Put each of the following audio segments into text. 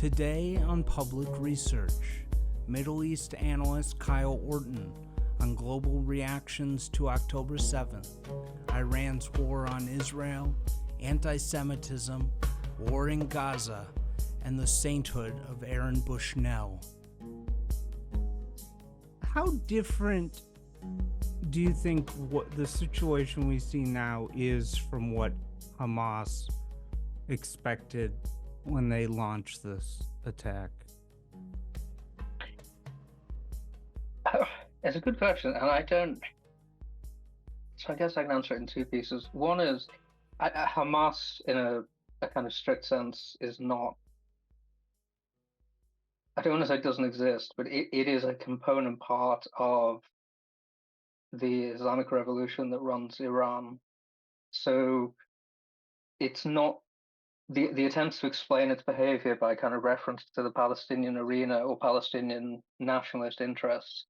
Today on Public Research, Middle East analyst Kyle Orton on global reactions to October 7th, Iran's war on Israel, anti-Semitism, war in Gaza, and the sainthood of Aaron Bushnell. How different do you think what the situation we see now is from what Hamas expected when they launched this attack? It's a good question, and I don't. So I guess I can answer it in two pieces. One is Hamas, in a kind of strict sense, is not. I don't want to say it doesn't exist, but it is a component part of the Islamic Revolution that runs Iran. So it's not the attempts to explain its behavior by kind of reference to the Palestinian arena or Palestinian nationalist interests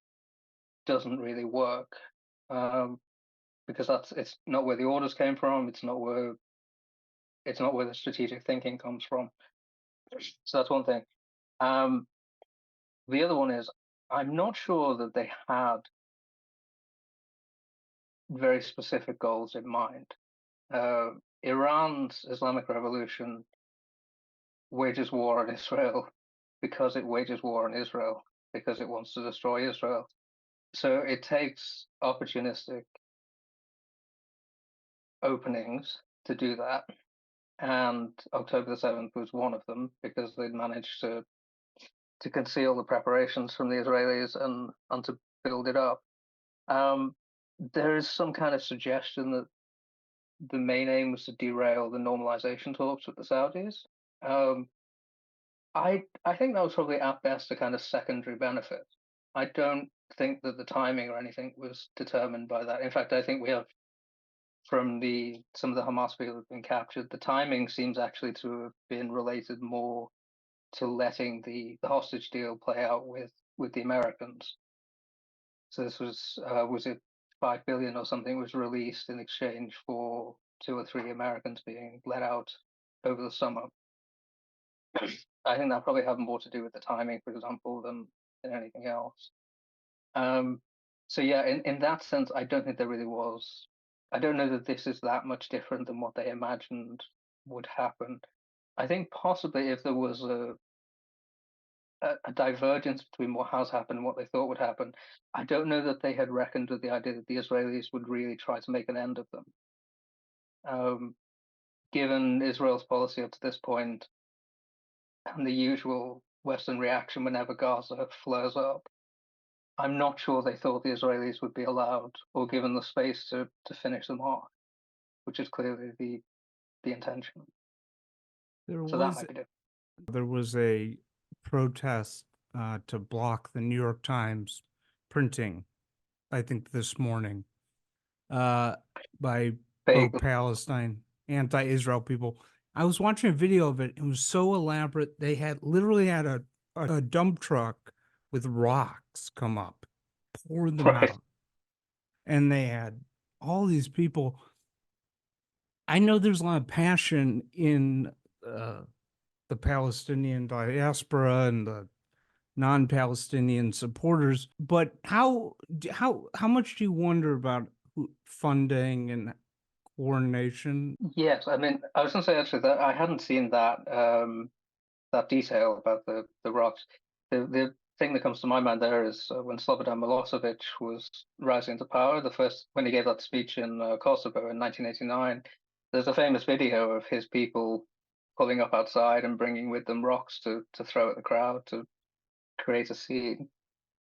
doesn't really work, because it's not where the orders came from. It's not where the strategic thinking comes from. So that's one thing. The other one is I'm not sure that they had very specific goals in mind. Iran's Islamic Revolution wages war on Israel because it wages war on Israel because it wants to destroy Israel. So it takes opportunistic openings to do that. And October the 7th was one of them because they'd managed to conceal the preparations from the Israelis and to build it up. There is some kind of suggestion that the main aim was to derail the normalization talks with the Saudis. I think that was probably at best a kind of secondary benefit. I don't think that the timing or anything was determined by that. In fact, I think we have from some of the Hamas people who've been captured, the timing seems actually to have been related more to letting the hostage deal play out with the Americans. So this was it $5 billion or something was released in exchange for 2 or 3 Americans being let out over the summer. I think that probably had more to do with the timing, for example, than anything else. So yeah, in that sense, I don't think there really was. I don't know that this is that much different than what they imagined would happen. I think possibly if there was a divergence between what has happened and what they thought would happen, I don't know that they had reckoned with the idea that the Israelis would really try to make an end of them. Given Israel's policy up to this point and the usual Western reaction whenever Gaza flares up, I'm not sure they thought the Israelis would be allowed or given the space to finish them off, which is clearly the intention. So that might be different. There was a protest to block the New York Times printing, I think this morning, by pro-Palestine, anti-Israel people. I was watching a video of it. It was so elaborate. They literally had a dump truck with rocks come up, pour them out. And they had all these people. I know there's a lot of passion in the Palestinian diaspora and the non-Palestinian supporters, but how much do you wonder about funding and coordination? Yes, I mean, I was going to say actually that I hadn't seen that that detail about the rocks. The thing that comes to my mind there is when Slobodan Milosevic was rising to power, when he gave that speech in Kosovo in 1989, there's a famous video of his people pulling up outside and bringing with them rocks to throw at the crowd to create a scene.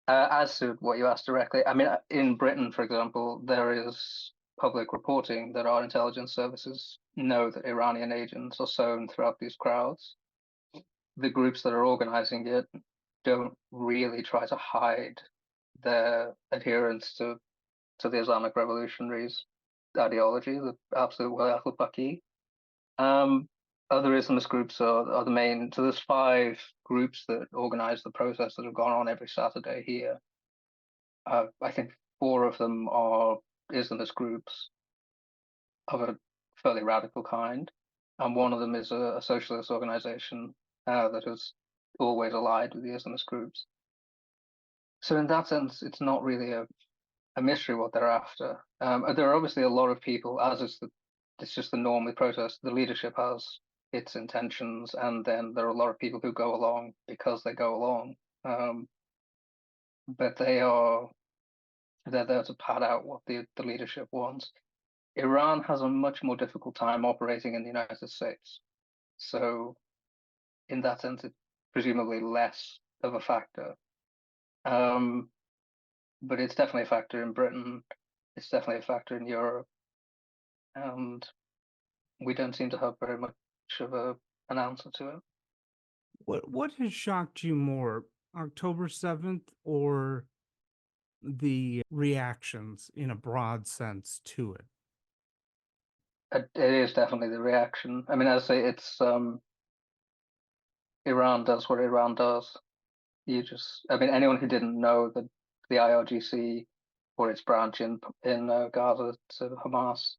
As to what you asked directly, I mean, in Britain, for example, there is public reporting that our intelligence services know that Iranian agents are sown throughout these crowds. The groups that are organizing it don't really try to hide their adherence to the Islamic revolutionaries' ideology, the absolute Wala al-Faqih. Other Islamist groups are the main. So there's 5 groups that organize the protests that have gone on every Saturday here. I think 4 of them are Islamist groups of a fairly radical kind, and one of them is a socialist organization that has always allied with the Islamist groups. So in that sense, it's not really a mystery what they're after. There are obviously a lot of people, as is it's just the norm with protests. The leadership has its intentions, and then there are a lot of people who go along because they go along. But they're there to pad out what the leadership wants. Iran has a much more difficult time operating in the United States. So in that sense, it's presumably less of a factor. But it's definitely a factor in Britain. It's definitely a factor in Europe, and we don't seem to have very much of an answer to it. What has shocked you more, October 7th or the reactions in a broad sense to it? It is definitely the reaction. I mean, as I say, it's Iran does what Iran does. I mean, anyone who didn't know that the IRGC or its branch in Gaza, so Hamas,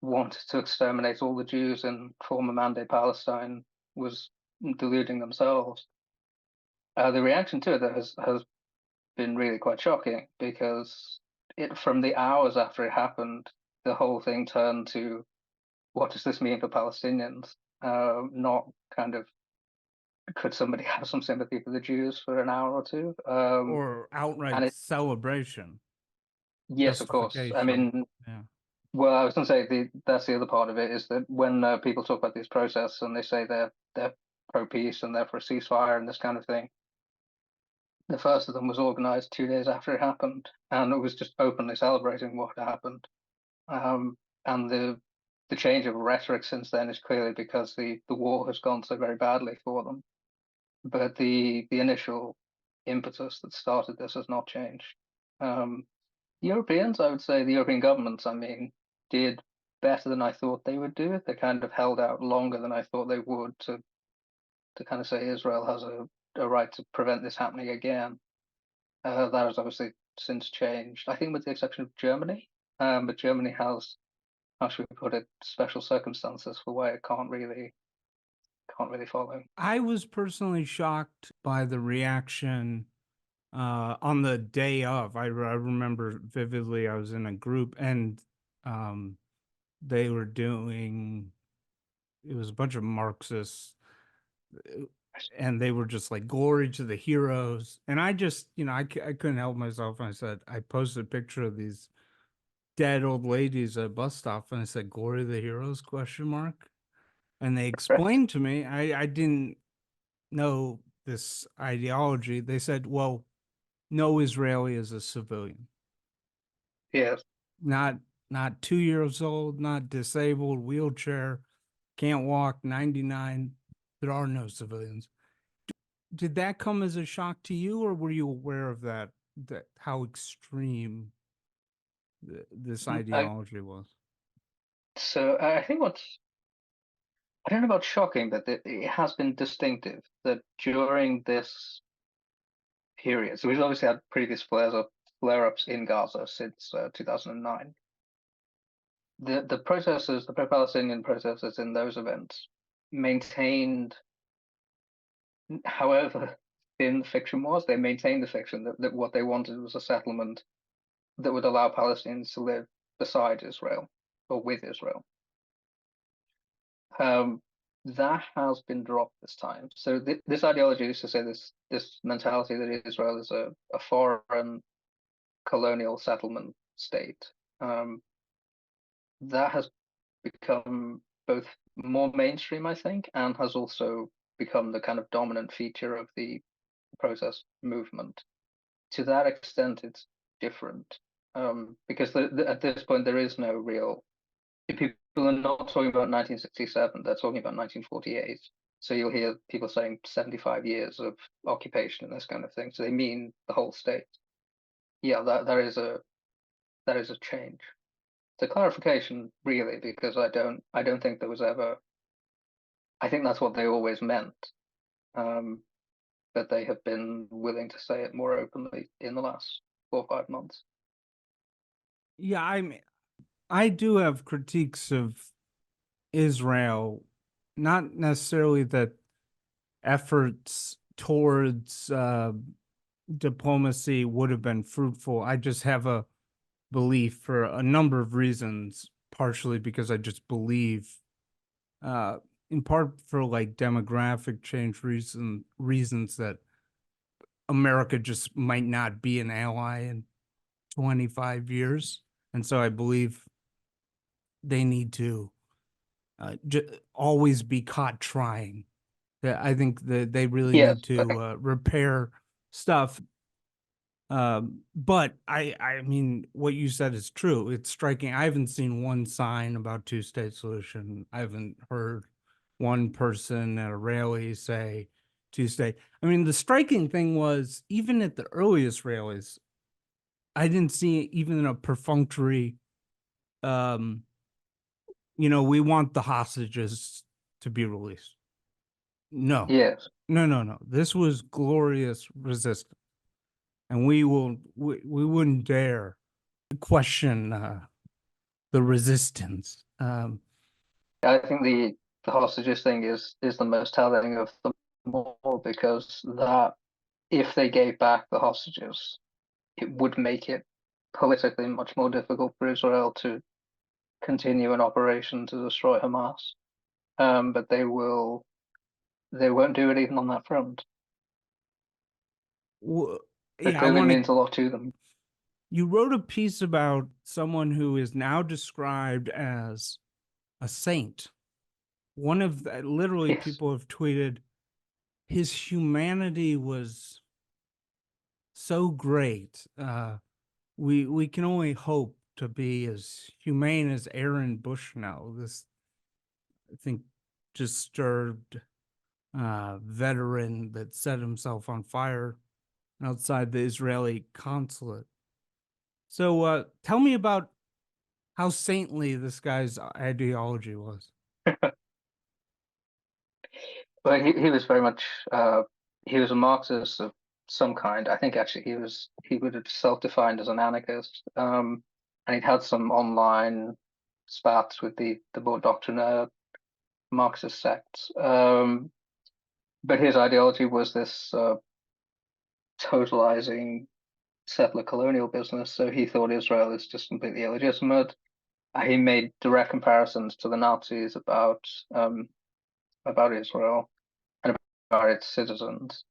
wanted to exterminate all the Jews in former Mandate Palestine was deluding themselves. The reaction to it has been really quite shocking because from the hours after it happened, the whole thing turned to what does this mean for Palestinians? Not kind of could somebody have some sympathy for the Jews for an hour or two? Or And outright it celebration, Yes, of course. I justification. mean, Yeah. well, I was going to say that's the other part of it is that when people talk about these protests and they say they're pro peace and they're for a ceasefire and this kind of thing, the first of them was organized 2 days after it happened, and it was just openly celebrating what happened. And the change of rhetoric since then is clearly because the war has gone so very badly for them. But the initial impetus that started this has not changed. Europeans, I would say the European governments, I mean, did better than I thought they would do. They kind of held out longer than I thought they would to kind of say Israel has a right to prevent this happening again. That has obviously since changed. I think with the exception of Germany, but Germany has, how should we put it, special circumstances for why it can't really follow. I was personally shocked by the reaction on the day of. I remember vividly, I was in a group and they were doing, it was a bunch of Marxists and they were just like glory to the heroes. And I just, I couldn't help myself. And I said, I posted a picture of these dead old ladies at a bus stop and I said, glory to the heroes, question mark. And they explained to me, I didn't know this ideology. They said, well, no Israeli is a civilian. Yes. Not 2 years old, not disabled, wheelchair, can't walk, 99. There are no civilians. Did that come as a shock to you, or were you aware of that how extreme this I, ideology was? so I think I don't know about shocking, but it has been distinctive that during this period, so we've obviously had previous flare-ups in Gaza since 2009. The protesters, the pro-Palestinian protesters in those events, maintained, however thin the fiction was, they maintained the fiction that what they wanted was a settlement that would allow Palestinians to live beside Israel or with Israel. That has been dropped this time. So this ideology is to say this mentality that Israel is a foreign colonial settlement state. That has become both more mainstream, I think, and has also become the kind of dominant feature of the protest movement. To that extent, it's different because at this point there is no real. People are not talking about 1967; they're talking about 1948. So you'll hear people saying 75 years of occupation and this kind of thing. So they mean the whole state. Yeah, that is a change. It's a clarification, really, because I don't think there was ever. I think that's what they always meant. But they have been willing to say it more openly in the last 4 or 5 months. Yeah, I do have critiques of Israel, not necessarily that efforts towards diplomacy would have been fruitful. I just have a belief for a number of reasons, partially because I just believe, uh, in part for like demographic change reasons that America just might not be an ally in 25 years. And so I believe they need to always be caught trying. I think that they really Yes, need to repair stuff. But I mean, what you said is true. It's striking. I haven't seen one sign about two-state solution. I haven't heard one person at a rally say two-state. I mean, the striking thing was even at the earliest rallies, I didn't see even a perfunctory, um, we want the hostages to be released. No, yes. no. This was glorious resistance, and we wouldn't dare question the resistance. I think the hostages thing is the most telling of them all, because that if they gave back the hostages, it would make it politically much more difficult for Israel to continue an operation to destroy Hamas. But they won't do it even on that front. It Yeah, I clearly want to. means a lot to them. You wrote a piece about someone who is now described as a saint. One of literally Yes. people have tweeted his humanity was so great. We can only hope to be as humane as Aaron Bushnell, this I think disturbed veteran that set himself on fire outside the Israeli consulate. So tell me about how saintly this guy's ideology was. But he was very much he was a Marxist of some kind. I think actually he would have self-defined as an anarchist. And he'd had some online spats with the more doctrinaire Marxist sects. But his ideology was this totalizing settler colonial business. So he thought Israel is just completely illegitimate. He made direct comparisons to the Nazis about Israel and about its citizens.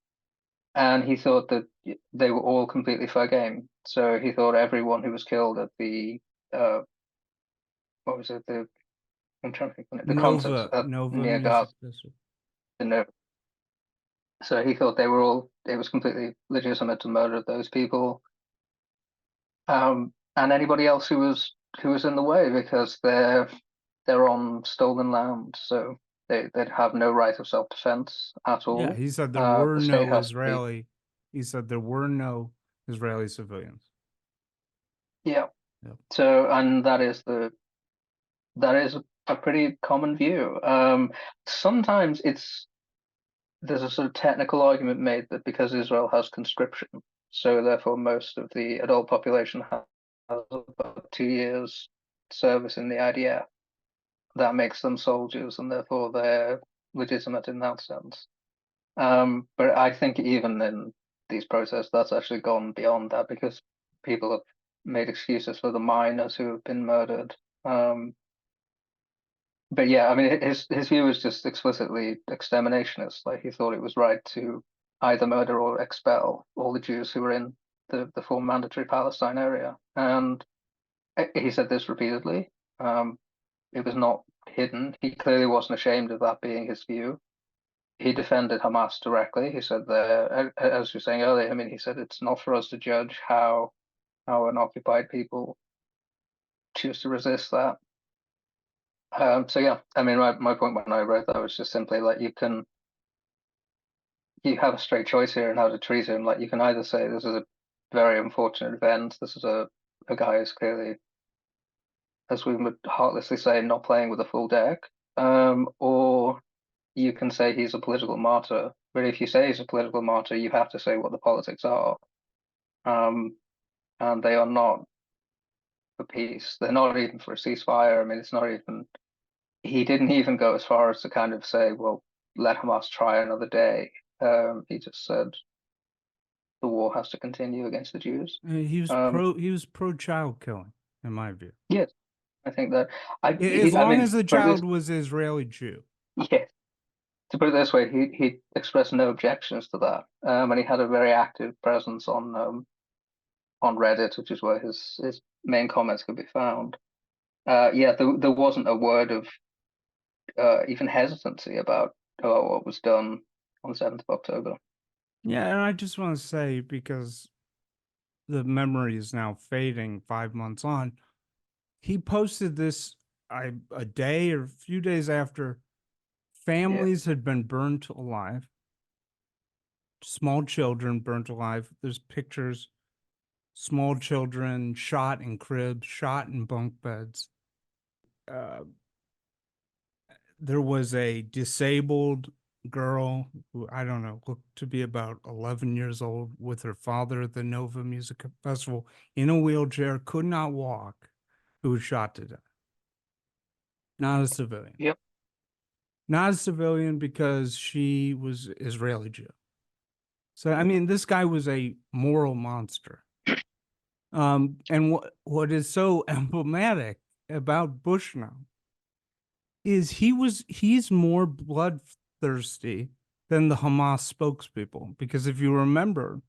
And he thought that they were all completely fair game. So he thought everyone who was killed at the uh, what was it, the I'm trying to think of it, the concerts at Nova near Music Gaza. Festival. So he thought it was completely legitimate to murder those people, and anybody else who was in the way, because they're on stolen land, so they'd have no right of self-defense at Yeah, all. he said there were The state no has to be, Israeli. He said there were no Israeli civilians. yeah. Yep. So, and that is a pretty common view. Sometimes there's a sort of technical argument made that because Israel has conscription, so therefore most of the adult population has about 2 years service in the IDF, that makes them soldiers and therefore they're legitimate in that sense. But I think even in these protests, that's actually gone beyond that, because people have made excuses for the miners who have been murdered. But yeah, I mean, his view was just explicitly exterminationist. Like he thought it was right to either murder or expel all the Jews who were in the full mandatory Palestine area. And he said this repeatedly. It was not hidden. He clearly wasn't ashamed of that being his view. He defended Hamas directly. He said that, as you were saying earlier, I mean, he said it's not for us to judge how an occupied people choose to resist that. So yeah, I mean, my point when I wrote that was just simply like you have a straight choice here in how to treat him. Like you can either say this is a very unfortunate event, this is a guy who's clearly, as we would heartlessly say, not playing with a full deck, or you can say he's a political martyr. But if you say he's a political martyr, you have to say what the politics are, um, and they are not for peace. They're not even for a ceasefire. I mean, it's not even. He didn't even go as far as to kind of say, well, let Hamas try another day. He just said the war has to continue against the Jews. He was pro child killing, in my view. Yes, I think that As I long mean, as the for this, child was Israeli Jew. yeah, to put it this way, he expressed no objections to that, and he had a very active presence on Reddit, which is where his main comments could be found. Yeah, there wasn't a word of even hesitancy about what was done on the 7th of October. Yeah, and I just want to say, because the memory is now fading 5 months on, he posted this a day or a few days after Yeah, families had been burnt alive, small children burnt alive. There's pictures, small children shot in cribs, shot in bunk beds. Uh, there was a disabled girl who, I don't know, looked to be about 11 years old, with her father at the Nova Music Festival in a wheelchair, could not walk, who was shot to death. Not a civilian. yep, Not a civilian, because she was Israeli Jew. So, I mean, this guy was a moral monster. And what is so emblematic about Bushnell is he's more bloodthirsty than the Hamas spokespeople. Because if you remember,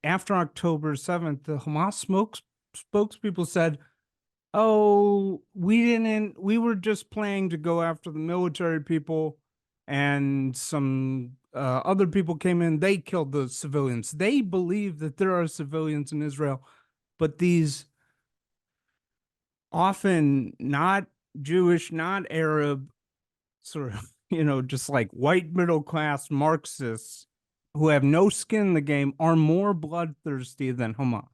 after October 7th, the Hamas spokespeople said, "Oh, we were just planning to go after the military people, and some other people came in, they killed the civilians." They believe that there are civilians in Israel, but these often not Jewish, not Arab, sort of, just like white middle class Marxists who have no skin in the game are more bloodthirsty than Hamas.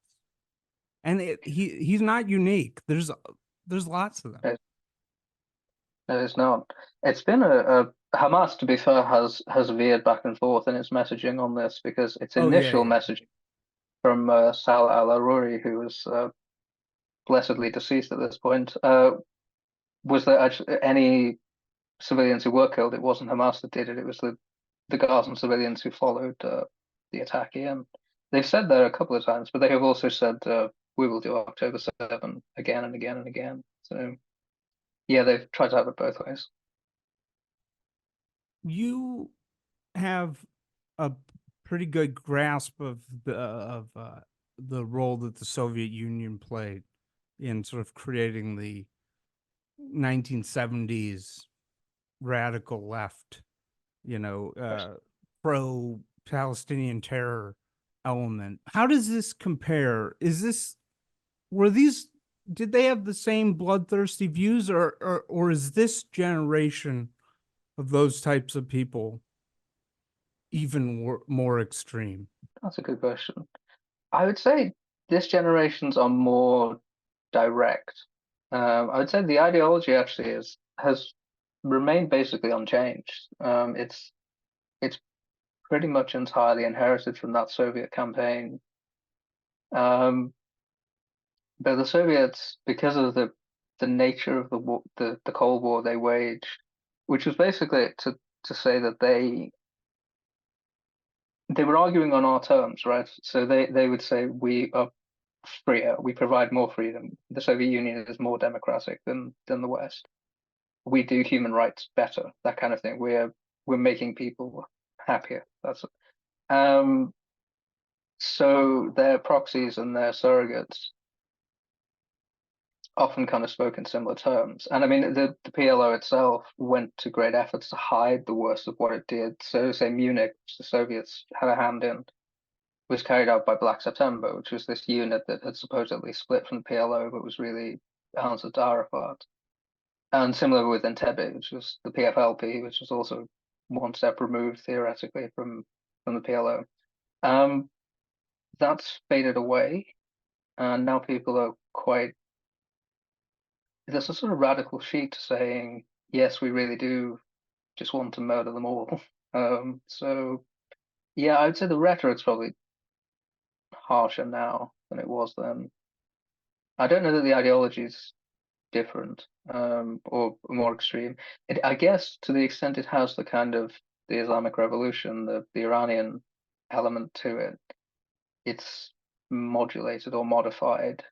And he's not unique. There's lots of them. it is not. It's been a Hamas, to be fair, has veered back and forth in its messaging on this, because its Oh yeah, initial yeah. messaging from Sal al-Aruri, who was blessedly deceased at this point, was that actually any civilians who were killed, it wasn't Hamas that did it. It was the Gazan civilians who followed the attack in. They've said that a couple of times, but they have also said we will do October 7 again and again and again. So yeah, they've tried to have it both ways. You have a pretty good grasp of the role that the Soviet Union played in sort of creating the 1970s radical left, pro Palestinian terror element. How does this compare? Were these did they have the same bloodthirsty views, or is this generation of those types of people even more extreme? That's a good question. I would say this generation's are more direct. I would say the ideology actually has remained basically unchanged. It's pretty much entirely inherited from that Soviet campaign. Um, but the Soviets, because of the nature of the war, the Cold War they waged, which was basically to say that they were arguing on our terms, right? So they would say we are freer, we provide more freedom. The Soviet Union is more democratic than the West. We do human rights better, that kind of thing. We're making people happier. That's it. So their proxies and their surrogates often kind of spoke in similar terms. And I mean, the PLO itself went to great efforts to hide the worst of what it did. So, say Munich, which the Soviets had a hand in, was carried out by Black September, which was this unit that had supposedly split from the PLO, but was really answered to Arafat. And similar with Entebbe, which was the PFLP, which was also one step removed theoretically from the PLO. Um, that's faded away, and now people are quite. There's a sort of radical sheet saying, yes, we really do just want to murder them all. So yeah, I would say the rhetoric's probably harsher now than it was then. I don't know that the ideology's different, or more extreme. I guess to the extent it has the kind of the Islamic Revolution, the Iranian element to it, it's modulated or modified.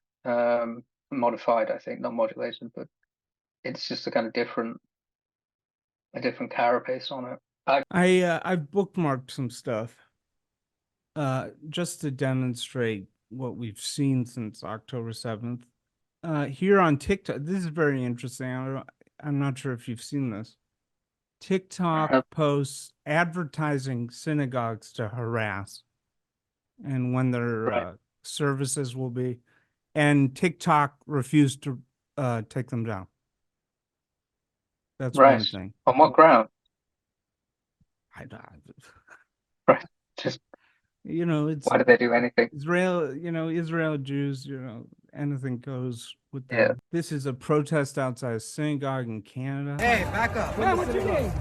Modified, I think, not modulated, but it's just a kind of a different carapace on it. I've bookmarked some stuff just to demonstrate what we've seen since October 7th. Here on TikTok, this is very interesting. I'm not sure if you've seen this. TikTok posts advertising synagogues to harass and when their Right, services will be, and TikTok refused to take them down. That's right. one thing. On what ground? I, Right. Just it's why did they do anything? Israel, Israel Jews, anything goes with Yeah. them. This is a protest outside a synagogue in Canada. Hey, back up. Hey, what's your name?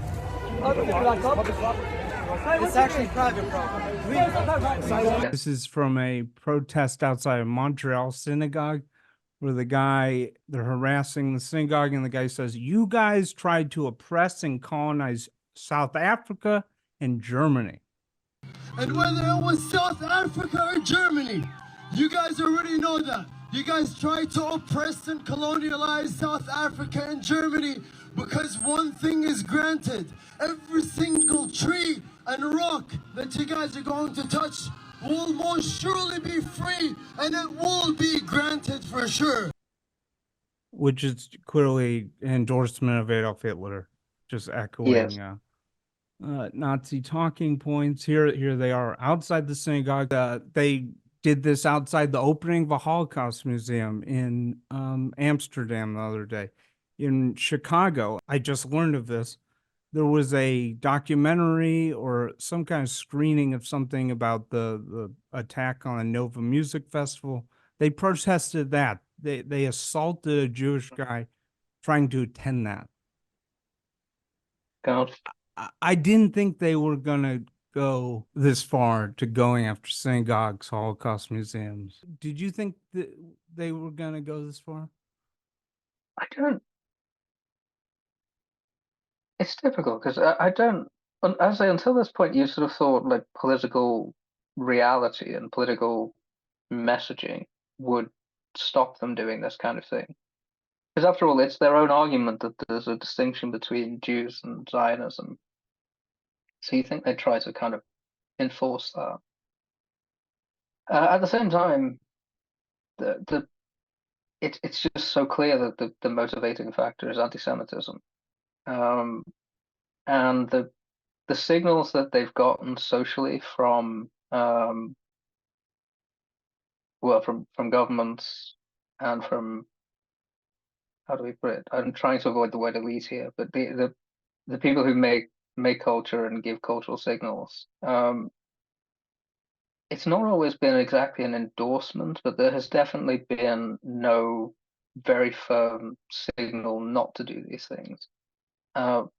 It's actually private property. This is from a protest outside of Montreal synagogue where they're harassing the synagogue, and the guy says, "You guys tried to oppress and colonize South Africa and Germany." And whether it was South Africa or Germany, you guys already know that. You guys tried to oppress and colonialize South Africa and Germany because one thing is granted. Every single tree and rock that you guys are going to touch will most surely be free, and it will be granted for sure. Which is clearly an endorsement of Adolf Hitler, just echoing Nazi talking points. Here they are outside the synagogue. They did this outside the opening of a Holocaust museum in Amsterdam the other day. In Chicago, I just learned of this. There was a documentary or some kind of screening of something about the attack on a Nova Music Festival. They protested that. They assaulted a Jewish guy trying to attend that. God. I didn't think they were gonna go this far to going after synagogues, Holocaust museums. Did you think that they were gonna go this far? I don't. It's difficult because I don't. As I until this point, you sort of thought like political reality and political messaging would stop them doing this kind of thing. Because after all, it's their own argument that there's a distinction between Jews and Zionism. So you think they'd try to kind of enforce that. At the same time, the it's just so clear that the motivating factor is anti-Semitism, and the signals that they've gotten socially from well from governments and from how do we put it? I'm trying to avoid the word elite here, but the people who make culture and give cultural signals. It's not always been exactly an endorsement, but there has definitely been no very firm signal not to do these things. And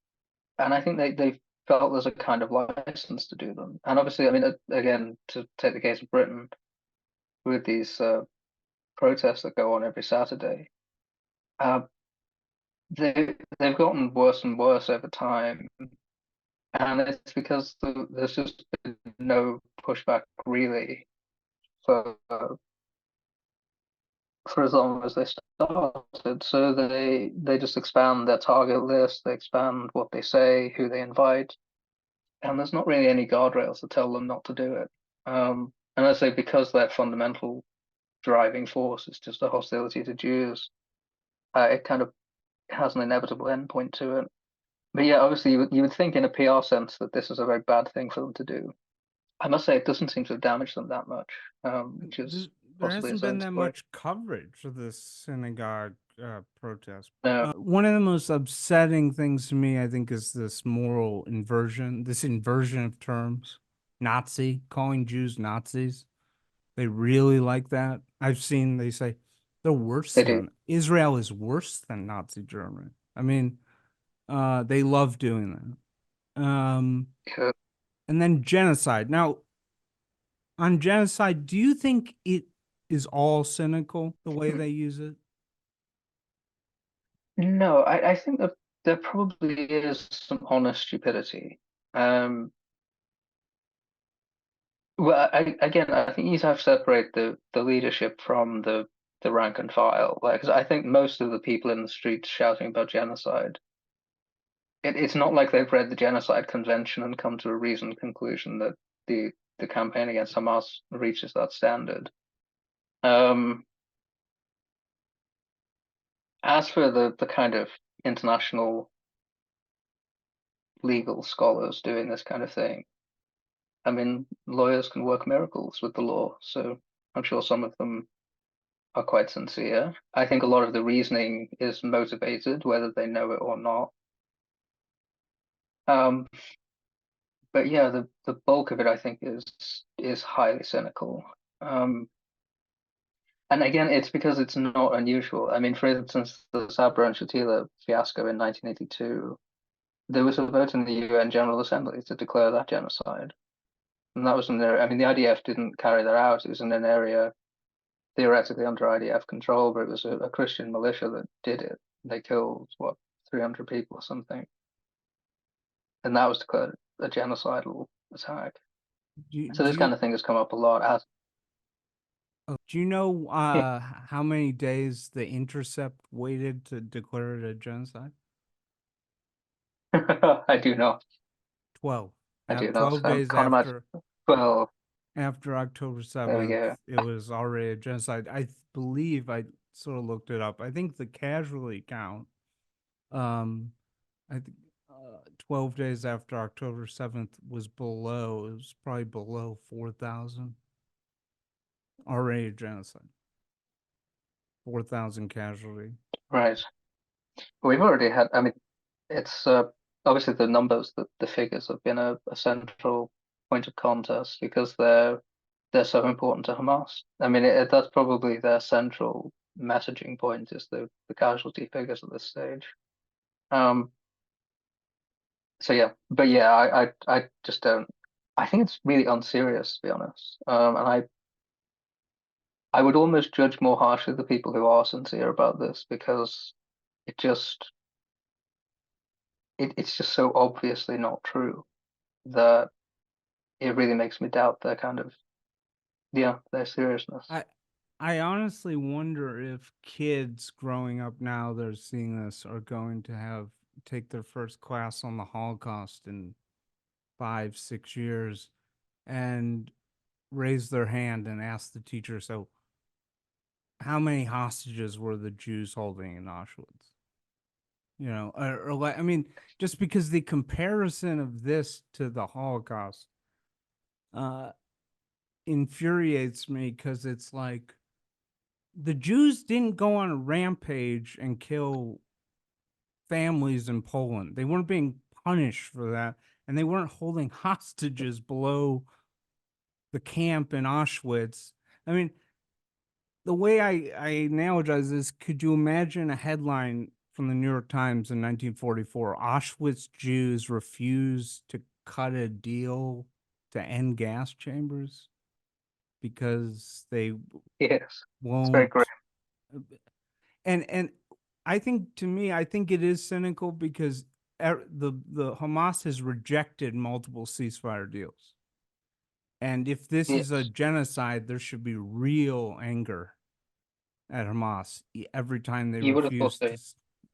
I think they felt there's a kind of license to do them. And obviously, I mean, again, to take the case of Britain, with these protests that go on every Saturday, uh, they've gotten worse and worse over time, and it's because there's just been no pushback really for as long as they started. So they just expand their target list, they expand what they say, who they invite, and there's not really any guardrails to tell them not to do it. And I say because their fundamental driving force is just a hostility to Jews, it kind of has an inevitable endpoint to it. But yeah, obviously you would think in a PR sense that this is a very bad thing for them to do. I must say it doesn't seem to have damaged them that much, which is There possibly hasn't its own been that story. much coverage of this synagogue protest. No. One of the most upsetting things to me, I think, is this moral inversion, this inversion of terms. Nazi, calling Jews Nazis. They really like that. I've seen they say they're worse They than do. Israel is worse than Nazi Germany. I mean, they love doing that. Yeah. And then genocide. Now, on genocide, do you think it is all cynical the way they use it? No, I think that there probably is some honest stupidity. Well, again, I think you need to have to separate the leadership from the rank and file. Like, 'cause I think most of the people in the streets shouting about genocide, it's not like they've read the Genocide Convention and come to a reasoned conclusion that the campaign against Hamas reaches that standard. As for the kind of international legal scholars doing this kind of thing, I mean, lawyers can work miracles with the law, so I'm sure some of them are quite sincere. I think a lot of the reasoning is motivated, whether they know it or not. But yeah, the bulk of it, I think, is highly cynical. And again, it's because it's not unusual. I mean, for instance, the Sabra and Shatila fiasco in 1982, there was a vote in the UN General Assembly to declare that genocide. And that was in there. I mean, the IDF didn't carry that out. It was in an area theoretically under IDF control, but it was a Christian militia that did it. They killed, what, 300 people or something. And that was declared a genocidal attack. So this kind of thing has come up a lot. Do you know Yeah. how many days the Intercept waited to declare it a genocide? I do not. 12. I do not. 12 days Can't imagine. Well, after October there we 7th, go. it was already a genocide. I believe I sort of looked it up. I think the casualty count, I think 12 days after October 7th was below, it was probably below 4,000. Already a genocide. 4,000 casualty. Right. We've already had, I mean, it's obviously the numbers, the figures have been a central point of contest because they're so important to Hamas. I mean, that's probably their central messaging point is the casualty figures at this stage. So yeah, but yeah, I just don't. I think it's really unserious, to be honest. And I would almost judge more harshly the people who are sincere about this because it just it's just so obviously not true that it really makes me doubt their kind of their seriousness. I honestly wonder if kids growing up now that are seeing this are going to take their first class on the Holocaust in 5-6 years and raise their hand and ask the teacher, so how many hostages were the Jews holding in Auschwitz? You know, or like, I mean, just because the comparison of this to the Holocaust infuriates me because it's like the Jews didn't go on a rampage and kill families in Poland. They weren't being punished for that, and they weren't holding hostages below the camp in Auschwitz. I mean, the way I analogize this, could you imagine a headline from the New York Times in 1944? Auschwitz Jews refuse to cut a deal to end gas chambers because they Yes, it's very won't. grim. And I think, to me, I think it is cynical because the Hamas has rejected multiple ceasefire deals. And if this is a Yes, genocide, there should be real anger at Hamas every time they you would have thought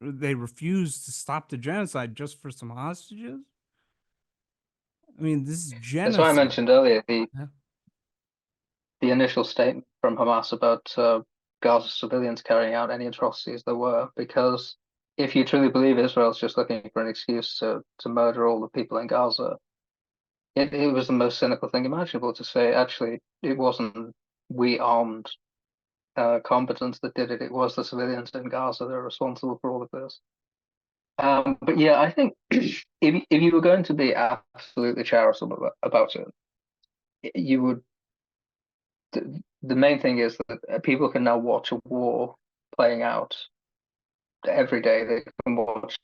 refuse to stop the genocide just for some hostages. I mean, this is that's why I genocide. mentioned earlier Yeah. the initial statement from Hamas about Gaza civilians carrying out any atrocities there were, because if you truly believe Israel's just looking for an excuse to murder all the people in Gaza, it was the most cynical thing imaginable to say, actually, it wasn't we armed combatants that did it, it was the civilians in Gaza that are responsible for all of this. But yeah, I think if you were going to be absolutely charitable about it, you would. The main thing is that people can now watch a war playing out every day. They can watch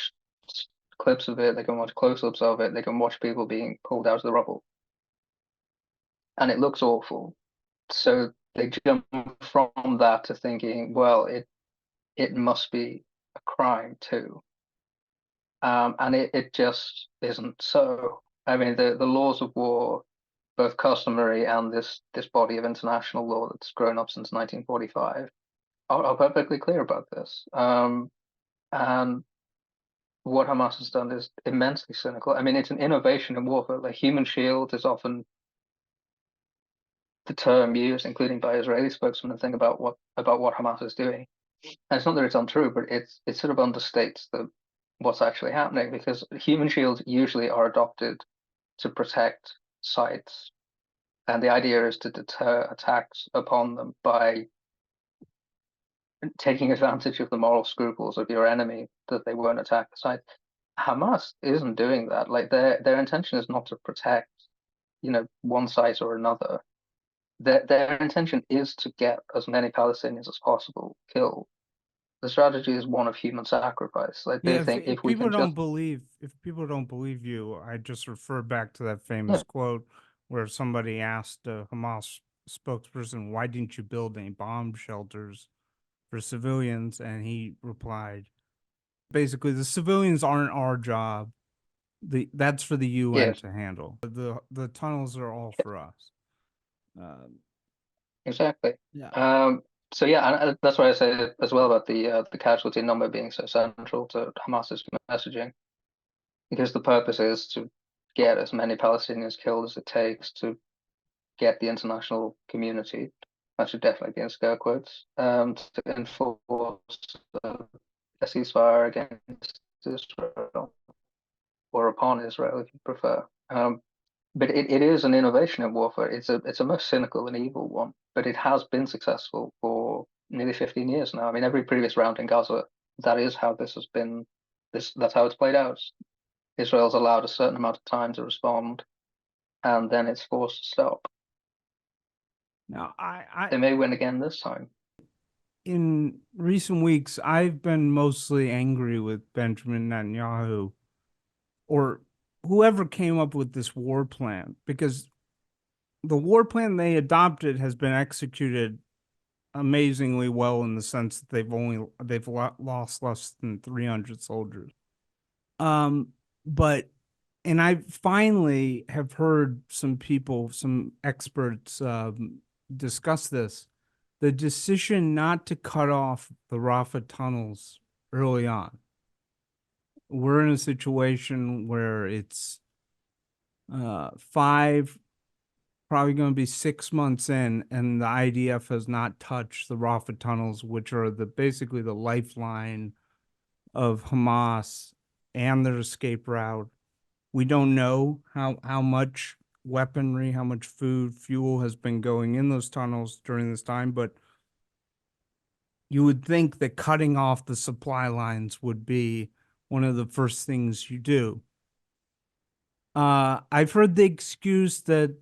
clips of it, they can watch close-ups of it, they can watch people being pulled out of the rubble, and it looks awful. So they jump from that to thinking, well, it must be a crime too. And it just isn't so. I mean, the laws of war, both customary and this body of international law that's grown up since 1945, are perfectly clear about this. And what Hamas has done is immensely cynical. I mean, it's an innovation in warfare. Like human shield is often the term used, including by Israeli spokesmen, and think about what Hamas is doing. And it's not that it's untrue, but it sort of understates what's actually happening, because human shields usually are adopted to protect sites, and the idea is to deter attacks upon them by taking advantage of the moral scruples of your enemy that they won't attack the site. Hamas isn't doing that. Like their intention is not to protect, one site or another. Their intention is to get as many Palestinians as possible killed. The strategy is one of human sacrifice. Like they Yeah, think if if we people can don't just believe, if people don't believe you, I just refer back to that famous yeah, quote where somebody asked a Hamas spokesperson, "Why didn't you build any bomb shelters for civilians?" And he replied, basically, the civilians aren't our job. That's for the UN yes, to handle. The tunnels are all for us. Um, exactly. yeah. So yeah, and that's why I say as well about the casualty number being so central to Hamas's messaging, because the purpose is to get as many Palestinians killed as it takes to get the international community, that should definitely be in scare quotes, to enforce a ceasefire against Israel, or upon Israel if you prefer. But it is an innovation in warfare. It's a most cynical and evil one, but it has been successful for nearly 15 years now. I mean, every previous round in Gaza, that is how this has been. That's how it's played out. Israel's allowed a certain amount of time to respond, and then it's forced to stop. Now, They may win again this time. in recent weeks, I've been mostly angry with Benjamin Netanyahu or whoever came up with this war plan, because the war plan they adopted has been executed amazingly well in the sense that they've lost less than 300 soldiers. But and I finally have heard some experts discuss this. The decision not to cut off the Rafah tunnels early on. We're in a situation where it's probably going to be 6 months in, and the IDF has not touched the Rafah tunnels, which are basically the lifeline of Hamas and their escape route. We don't know how much weaponry, how much food, fuel has been going in those tunnels during this time, but you would think that cutting off the supply lines would be one of the first things you do. I've heard the excuse that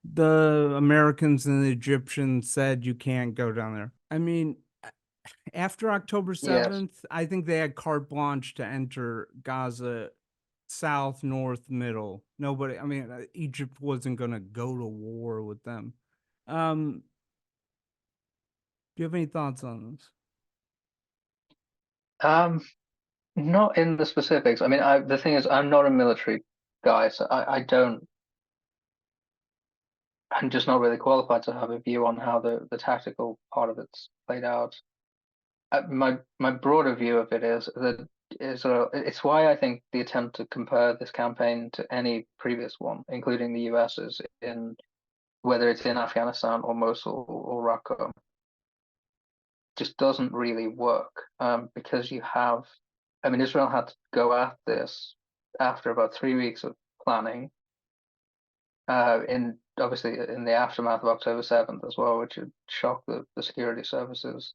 the Americans and the Egyptians said you can't go down there. I mean, after October Yes. 7th, I think they had carte blanche to enter Gaza south, north, middle. Nobody, I mean, Egypt wasn't going to go to war with them. Do you have any thoughts on this? Not in the specifics. I mean, the thing is, I'm not a military guy, so I'm just not really qualified to have a view on how the tactical part of it's played out. My broader view of it is that Israel. It's why I think the attempt to compare this campaign to any previous one, including the US's, in whether it's in Afghanistan or Mosul or Raqqa, just doesn't really work, because I mean, Israel had to go at this after about 3 weeks of planning, in obviously in the aftermath of October 7th as well, which had shocked the security services.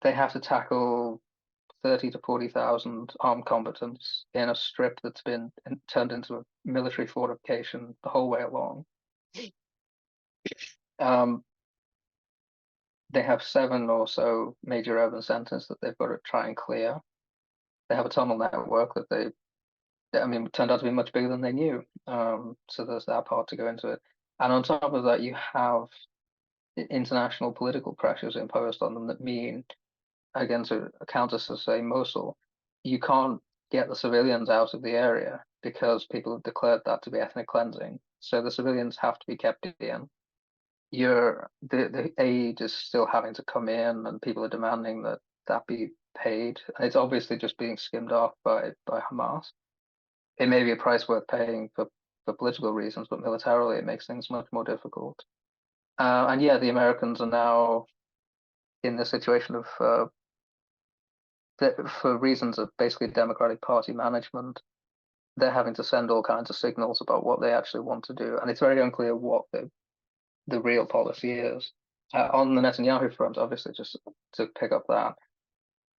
They have to tackle 30 to 40,000 armed combatants in a strip that's been turned into a military fortification the whole way along. They have 7 or so major urban centers that they've got to try and clear. They have a tunnel network that turned out to be much bigger than they knew. So there's that part to go into it. And on top of that, you have international political pressures imposed on them that mean again, to counter to say Mosul, you can't get the civilians out of the area because people have declared that to be ethnic cleansing. So the civilians have to be kept in. The aid is still having to come in, and people are demanding that that be paid. And it's obviously just being skimmed off by Hamas. It may be a price worth paying for political reasons, but militarily it makes things much more difficult. And yeah, the Americans are now in the situation of for reasons of basically Democratic Party management, they're having to send all kinds of signals about what they actually want to do, and it's very unclear what the real policy is. On the Netanyahu front, obviously, just to pick up that,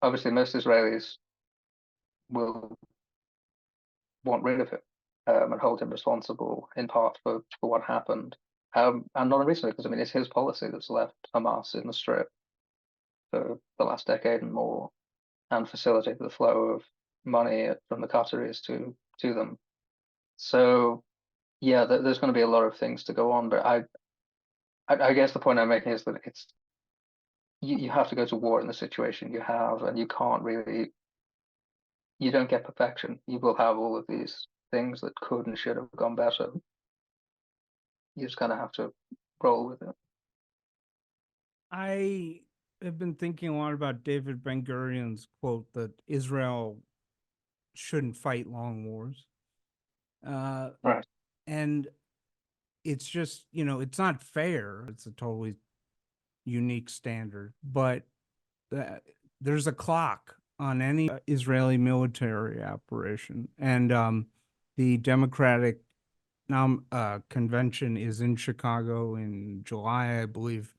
obviously most Israelis will want rid of him and hold him responsible in part for what happened. And not recently, because I mean, it's his policy that's left Hamas in the strip for the last decade and more, and facilitated the flow of money from the Qataris to them. So yeah, there's going to be a lot of things to go on, but I guess the point I'm making is that it's you have to go to war in the situation you have, and you can't really, you don't get perfection. You will have all of these things that could and should have gone better. You just kind of have to roll with it. I have been thinking a lot about David Ben-Gurion's quote that Israel shouldn't fight long wars. Right. And it's just, it's not fair. It's a totally unique standard, but there's a clock on any Israeli military operation. And the Democratic convention is in Chicago in July, I believe.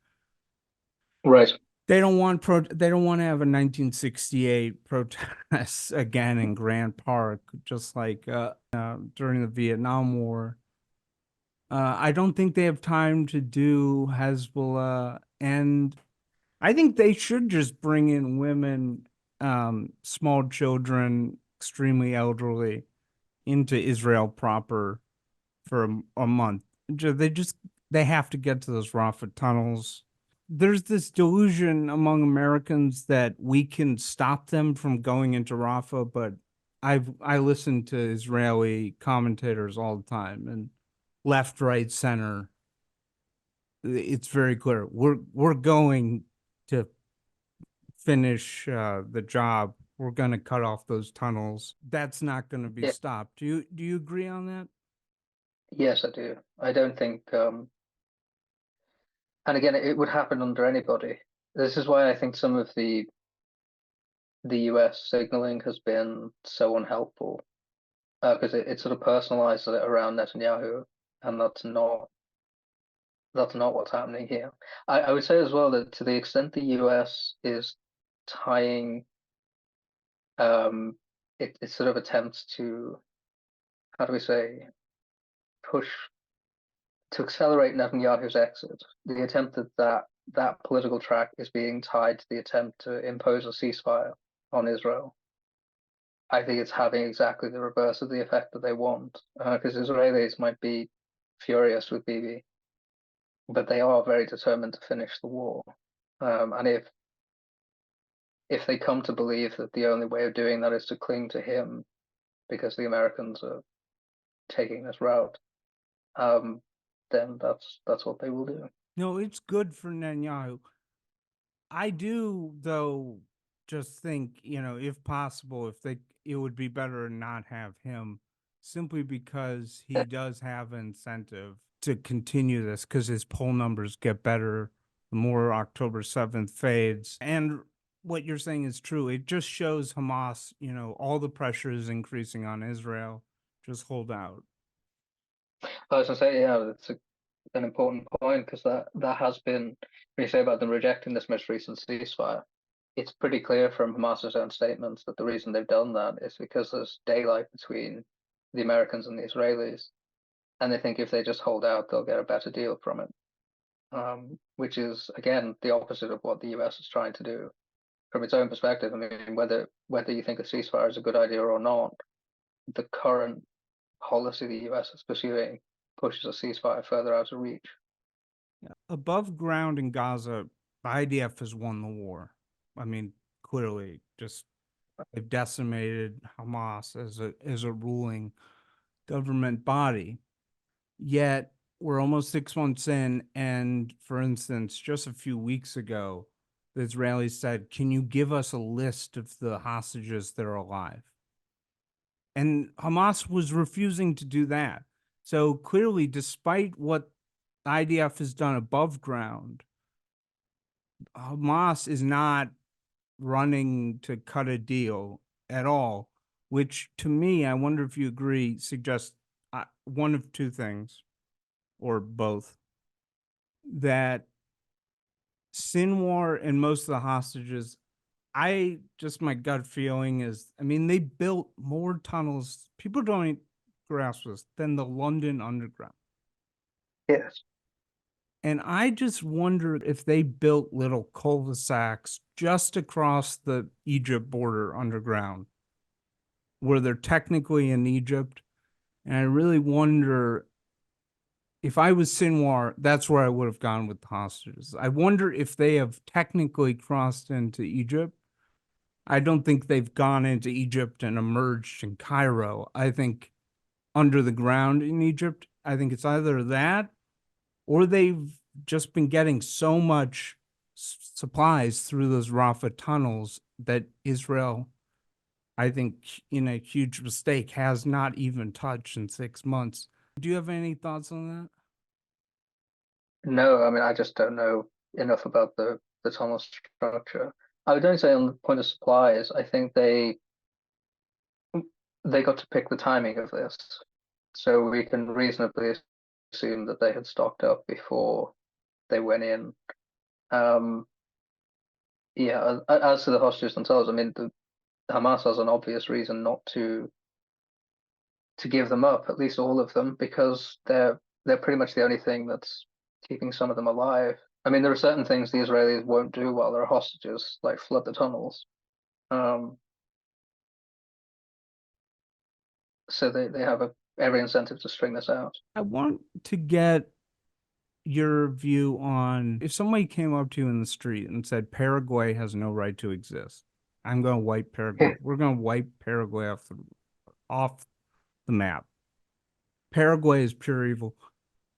Right. They don't want they don't want to have a 1968 protests again in Grant Park, just like during the Vietnam War. I don't think they have time to do Hezbollah, and I think they should just bring in women, small children, extremely elderly, into Israel proper for a month. They have to get to those Rafah tunnels. There's this delusion among Americans that we can stop them from going into Rafah, but I listen to Israeli commentators all the time, and left, right, center. It's very clear. We're going to finish the job. We're going to cut off those tunnels. That's not going to be Yeah. stopped. Do you agree on that? Yes, I do. I don't think, and again, it would happen under anybody. This is why I think some of the US signaling has been so unhelpful, because it sort of personalizes it around Netanyahu, and that's not what's happening here. I would say as well that to the extent the US is tying it sort of attempts to, how do we say, push to accelerate Netanyahu's exit. The attempt that political track is being tied to the attempt to impose a ceasefire on Israel. I think it's having exactly the reverse of the effect that they want, because Israelis might be furious with Bibi, but they are very determined to finish the war. And if they come to believe that the only way of doing that is to cling to him because the Americans are taking this route, then that's what they will do. No, it's good for Netanyahu. I do, though, just think, if possible, it would be better to not have him, simply because he does have an incentive to continue this, because his poll numbers get better the more October 7th fades. And what you're saying is true. It just shows Hamas, all the pressure is increasing on Israel. Just hold out. I was gonna say, yeah, it's an important point, because that has been, when you say about them rejecting this most recent ceasefire, it's pretty clear from Hamas's own statements that the reason they've done that is because there's daylight between the Americans and the Israelis, and they think if they just hold out, they'll get a better deal from it. Which is again the opposite of what the US is trying to do from its own perspective. I mean, whether you think a ceasefire is a good idea or not, the current policy the US is pursuing pushes a ceasefire further out of reach. Above ground in Gaza, the IDF has won the war. I mean, clearly. Just they've decimated Hamas as a ruling government body. Yet we're almost 6 months in, and for instance, just a few weeks ago, the Israelis said, "Can you give us a list of the hostages that are alive?" And Hamas was refusing to do that. So clearly, despite what IDF has done above ground, Hamas is not running to cut a deal at all, which to me, I wonder if you agree, suggests one of two things, or both, that Sinwar and most of the hostages, my gut feeling is, I mean, they built more tunnels, people don't grasp this, than the London Underground. Yes. And I just wonder if they built little cul-de-sacs just across the Egypt border underground, where they're technically in Egypt. And I really wonder, if I was Sinwar, that's where I would have gone with the hostages. I wonder if they have technically crossed into Egypt. I don't think they've gone into Egypt and emerged in Cairo. I think under the ground in Egypt, I think it's either that, or they've just been getting so much supplies through those Rafah tunnels that Israel, I think, in a huge mistake, has not even touched in 6 months. Do you have any thoughts on that? No, I mean, I just don't know enough about the tunnel structure. I would only say on the point of supplies, I think they got to pick the timing of this. So we can reasonably assume that they had stocked up before they went in. Yeah, as to the hostages themselves, I mean, Hamas has an obvious reason not to give them up, at least all of them, because they're pretty much the only thing that's keeping some of them alive. I mean, there are certain things the Israelis won't do while they're hostages, like flood the tunnels. So they have every incentive to string this out. I want to get your view on, if somebody came up to you in the street and said Paraguay has no right to exist, I'm going to wipe Paraguay. We're going to wipe Paraguay off the map. Paraguay is pure evil.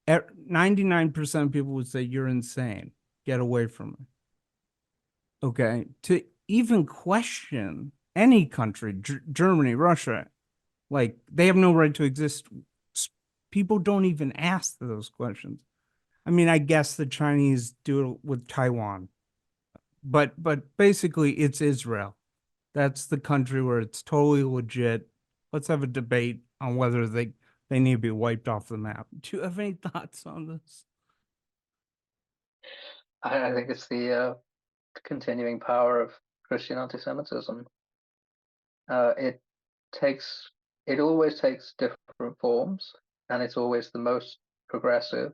99% of people would say you're insane. Get away from it. Okay, to even question any country, Germany, Russia, like they have no right to exist. People don't even ask those questions. I mean, I guess the Chinese do it with Taiwan, but basically it's Israel. That's the country where it's totally legit. Let's have a debate on whether they need to be wiped off the map. Do you have any thoughts on this? I think it's the continuing power of Christian anti-Semitism. It always takes different forms, and it's always the most progressive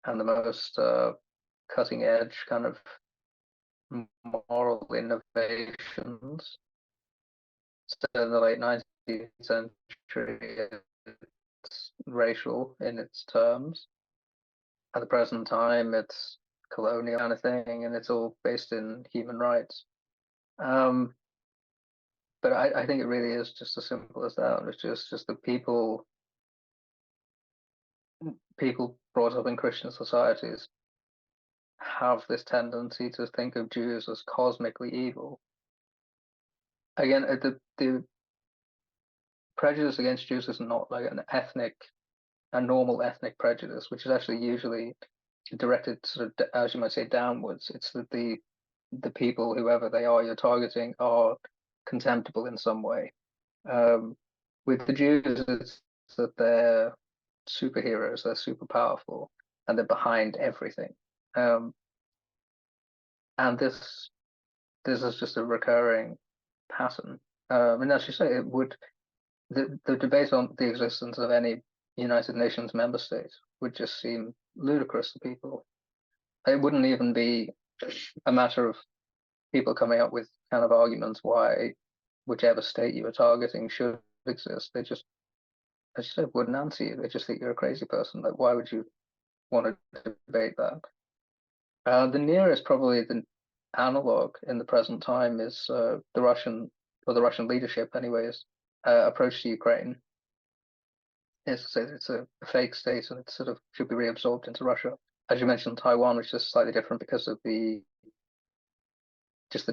and the most cutting edge kind of moral innovations. So in the late 19th century, it's racial in its terms. At the present time, it's colonial kind of thing, and it's all based in human rights. But I think it really is just as simple as that. It's just that people brought up in Christian societies have this tendency to think of Jews as cosmically evil. Again, the prejudice against Jews is not like a normal ethnic prejudice, which is actually usually directed sort of, as you might say, downwards. It's that the people, whoever they are, you're targeting, are contemptible in some way. With the Jews, it's that they're superheroes, they're super powerful, and they're behind everything. And this is just a recurring pattern. And as you say, the debate on the existence of any United Nations member state would just seem ludicrous to people. It wouldn't even be a matter of people coming up with kind of arguments why whichever state you were targeting should exist. They just, as you said, wouldn't answer you. They just think you're a crazy person. Like, why would you want to debate that? The nearest probably analog in the present time is the Russian, or the Russian leadership, anyways, approach to Ukraine. It's a fake state, and it sort of should be reabsorbed into Russia. As you mentioned, Taiwan, which is slightly different because of the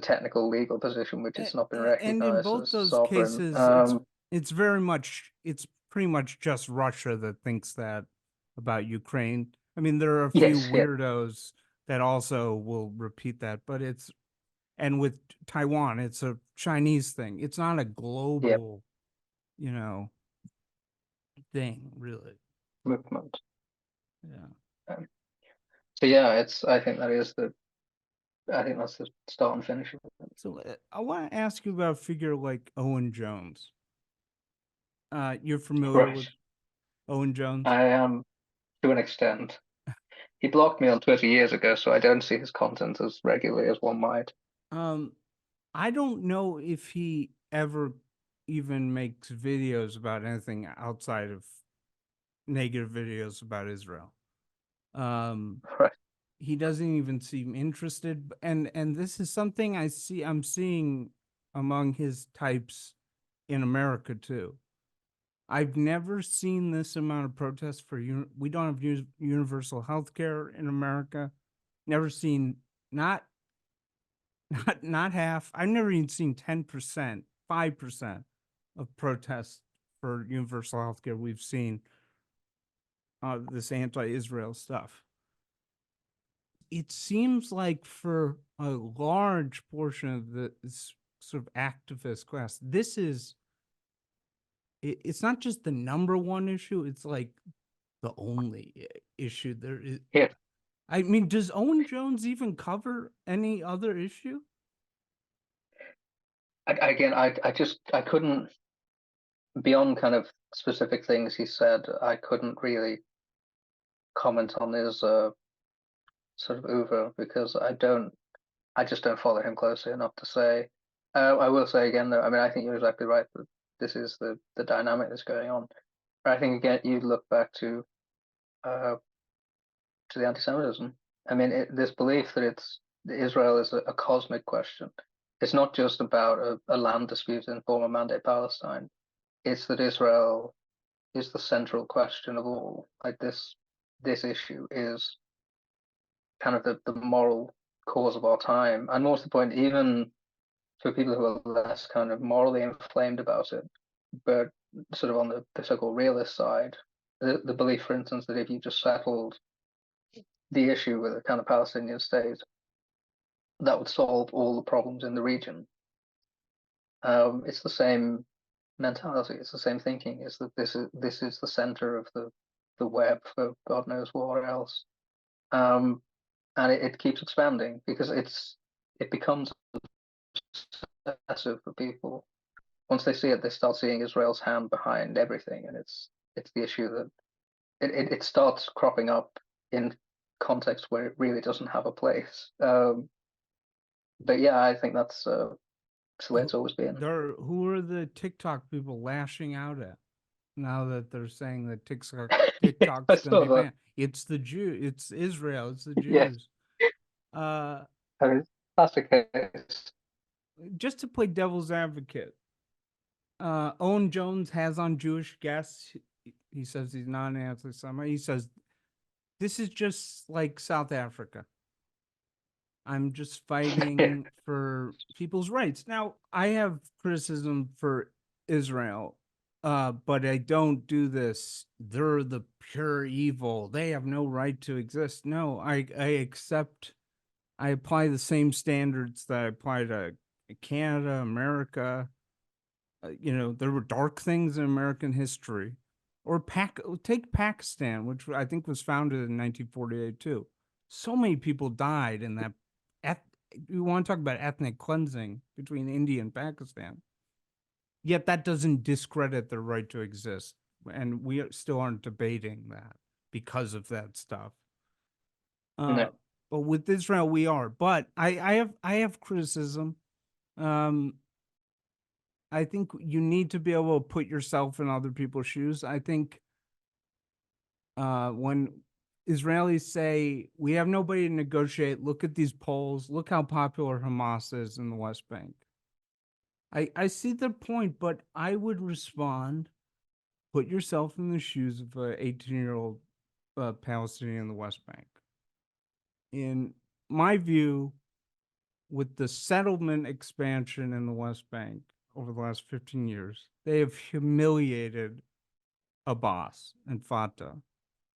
technical legal position, which has not been And in recognized both as those sovereign. cases, it's very much, it's pretty much just Russia that thinks that about Ukraine. I mean, there are a few Yes, yeah. weirdos that also will repeat that, but it's, and with Taiwan, it's a Chinese thing. It's not a global, you know, thing, really. Movement. Yeah. So yeah, I think that's the start and finish of it. So I want to ask you about a figure like Owen Jones. You're familiar Right. with Owen Jones? I am, to an extent. He blocked me on Twitter years ago, so I don't see his content as regularly as one might. I don't know if he ever even makes videos about anything outside of negative videos about Israel. Right. He doesn't even seem interested, and this is something I'm seeing among his types in America too. I've never seen this amount of protests for we don't have universal health care in America. Never seen not half. I've never even seen 10%, 5% of protests for universal health care. We've seen this anti-Israel stuff. It seems like for a large portion of the sort of activist class, this is, it's not just the number one issue, it's like the only issue there is. Yeah. I mean, does Owen Jones even cover any other issue? I couldn't, beyond kind of specific things he said, I couldn't really comment on his sort of oeuvre because I just don't follow him closely enough to say. I will say again, though, I mean, I think you're exactly right that this is the dynamic that's going on. I think again, you look back to the anti-Semitism. I mean, this belief that Israel is a cosmic question. It's not just about a land dispute in former Mandate Palestine. It's that Israel is the central question of all. Like this issue is kind of the moral cause of our time, and more to the point, even for people who are less kind of morally inflamed about it, but sort of on the so-called realist side, the belief, for instance, that if you just settled the issue with a kind of Palestinian state, that would solve all the problems in the region. It's the same mentality. It's the same thinking. Is that this is the center of the web for God knows what else, and it keeps expanding because it becomes obsessive for people. Once they see it, they start seeing Israel's hand behind everything, and it's the issue that it starts cropping up in context where it really doesn't have a place. But yeah, I think that's the way it's always been. Who are the TikTok people lashing out at now that they're saying that TikTok's going to be banned? It's the Jew. It's Israel. It's the Jews. I mean, classic case. Just to play devil's advocate, Owen Jones has on Jewish guests. He says he's not an anti-Semite. He says this is just like South Africa. I'm just fighting for people's rights. Now, I have criticism for Israel, but I don't do this. They're the pure evil. They have no right to exist. No, I accept, I apply the same standards that I apply to Canada, America. There were dark things in American history. Or take Pakistan, which I think was founded in 1948 too. So many people died in that. You want to talk about ethnic cleansing between India and Pakistan. Yet that doesn't discredit their right to exist. And we still aren't debating that because of that stuff. No. But with Israel, we are. But I have criticism. I think you need to be able to put yourself in other people's shoes. I think when Israelis say, we have nobody to negotiate. Look at these polls. Look how popular Hamas is in the West Bank. I see their point, but I would respond, put yourself in the shoes of an 18-year-old Palestinian in the West Bank. In my view, with the settlement expansion in the West Bank over the last 15 years, they have humiliated Abbas and Fatah,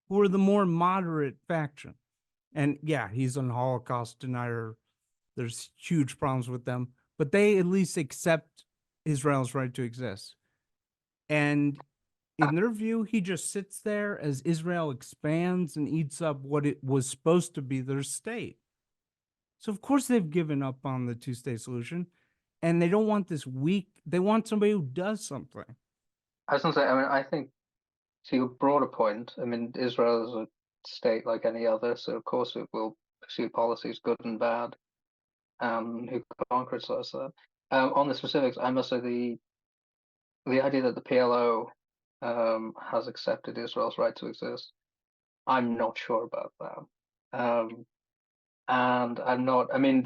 who are the more moderate faction. And yeah, he's an Holocaust denier. There's huge problems with them, but they at least accept Israel's right to exist. And in their view, he just sits there as Israel expands and eats up what it was supposed to be their state. So of course they've given up on the two-state solution, and they don't want this weak. They want somebody who does something. I was going to say, I mean, I think to your broader point, I mean, Israel is a state like any other, so of course it will pursue policies, good and bad. Who can't criticize that? On the specifics, I must say the idea that the PLO has accepted Israel's right to exist, I'm not sure about that. And I'm not. I mean,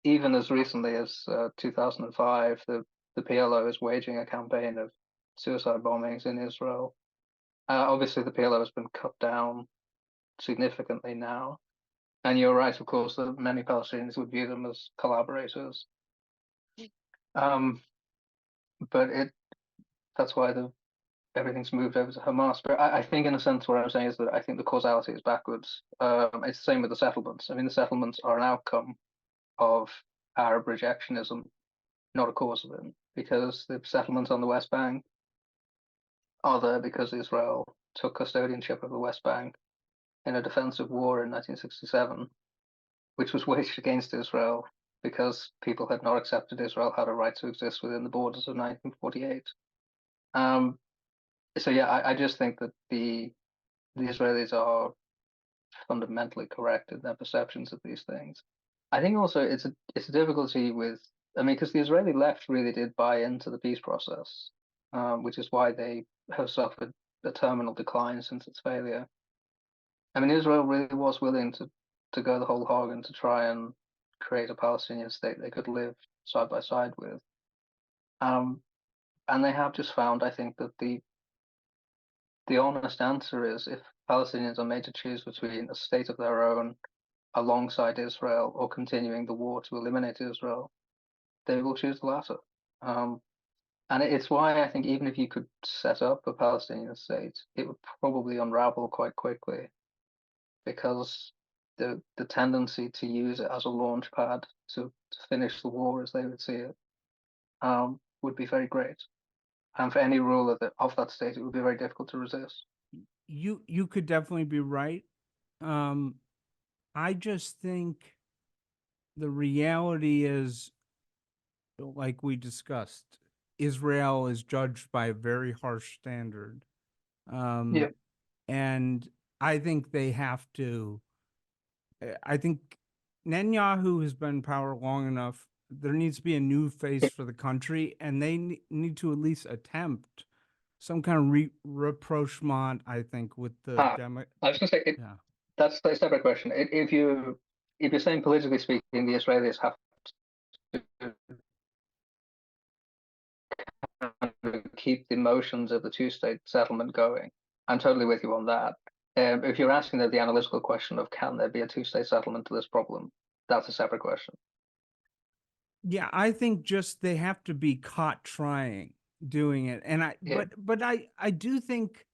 even as recently as 2005, the PLO is waging a campaign of suicide bombings in Israel. Obviously, the PLO has been cut down significantly now. And you're right, of course, that many Palestinians would view them as collaborators. But that's why everything's moved over to Hamas. But I think, in a sense, what I'm saying is that I think the causality is backwards. It's the same with the settlements. I mean, the settlements are an outcome of Arab rejectionism, not a cause of it, because the settlements on the West Bank are there because Israel took custodianship of the West Bank in a defensive war in 1967, which was waged against Israel because people had not accepted Israel had a right to exist within the borders of 1948. So yeah, I just think that the Israelis are fundamentally correct in their perceptions of these things. I think also it's a difficulty with, I mean, because the Israeli left really did buy into the peace process, which is why they have suffered a terminal decline since its failure. I mean, Israel really was willing to go the whole hog and to try and create a Palestinian state they could live side by side with. And they have just found, I think, that the honest answer is if Palestinians are made to choose between a state of their own alongside Israel or continuing the war to eliminate Israel, they will choose the latter. And it's why I think even if you could set up a Palestinian state, it would probably unravel quite quickly, because the tendency to use it as a launch pad to finish the war, as they would see it, would be very great. And for any ruler of that state, it would be very difficult to resist. You could definitely be right. I just think the reality is, like we discussed, Israel is judged by a very harsh standard. Yeah. And I think they have to. I think Netanyahu has been in power long enough. There needs to be a new face for the country, and they need to at least attempt some kind of rapprochement, I think, with the I was going to say, yeah. That's a separate question. If you're saying politically speaking, the Israelis have to keep the motions of the two-state settlement going, I'm totally with you on that. If you're asking the analytical question of can there be a two-state settlement to this problem, that's a separate question. Yeah, I think just they have to be caught trying doing it. And but I do think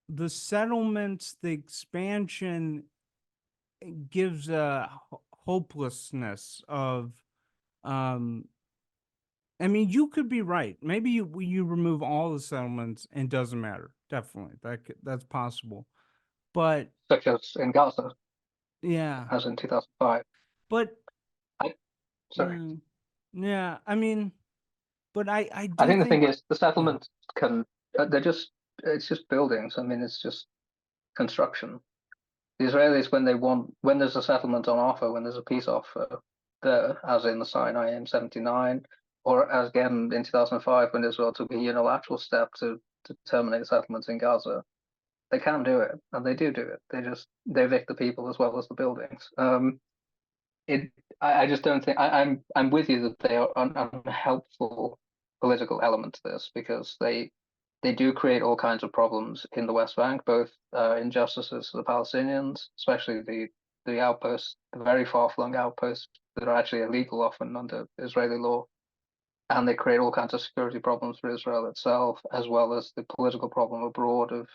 the settlements, the expansion gives a hopelessness of I mean, you could be right. Maybe you remove all the settlements and it doesn't matter. Definitely. That's possible. But such as in Gaza, yeah, as in 2005. But sorry. Yeah, I mean, but I think the thing is the settlements can it's just buildings. I mean, it's just construction. The Israelis, when there's a settlement on offer, when there's a peace offer there, as in the Sinai in 79, or as again in 2005 when Israel took a unilateral step to terminate settlements in Gaza, They can do it, and they do it. They evict the people as well as the buildings. It I just don't think I'm with you that they are an unhelpful political element to this, because they do create all kinds of problems in the West Bank, both injustices to the Palestinians, especially the outposts, the very far-flung outposts that are actually illegal often under Israeli law, and they create all kinds of security problems for Israel itself, as well as the political problem abroad of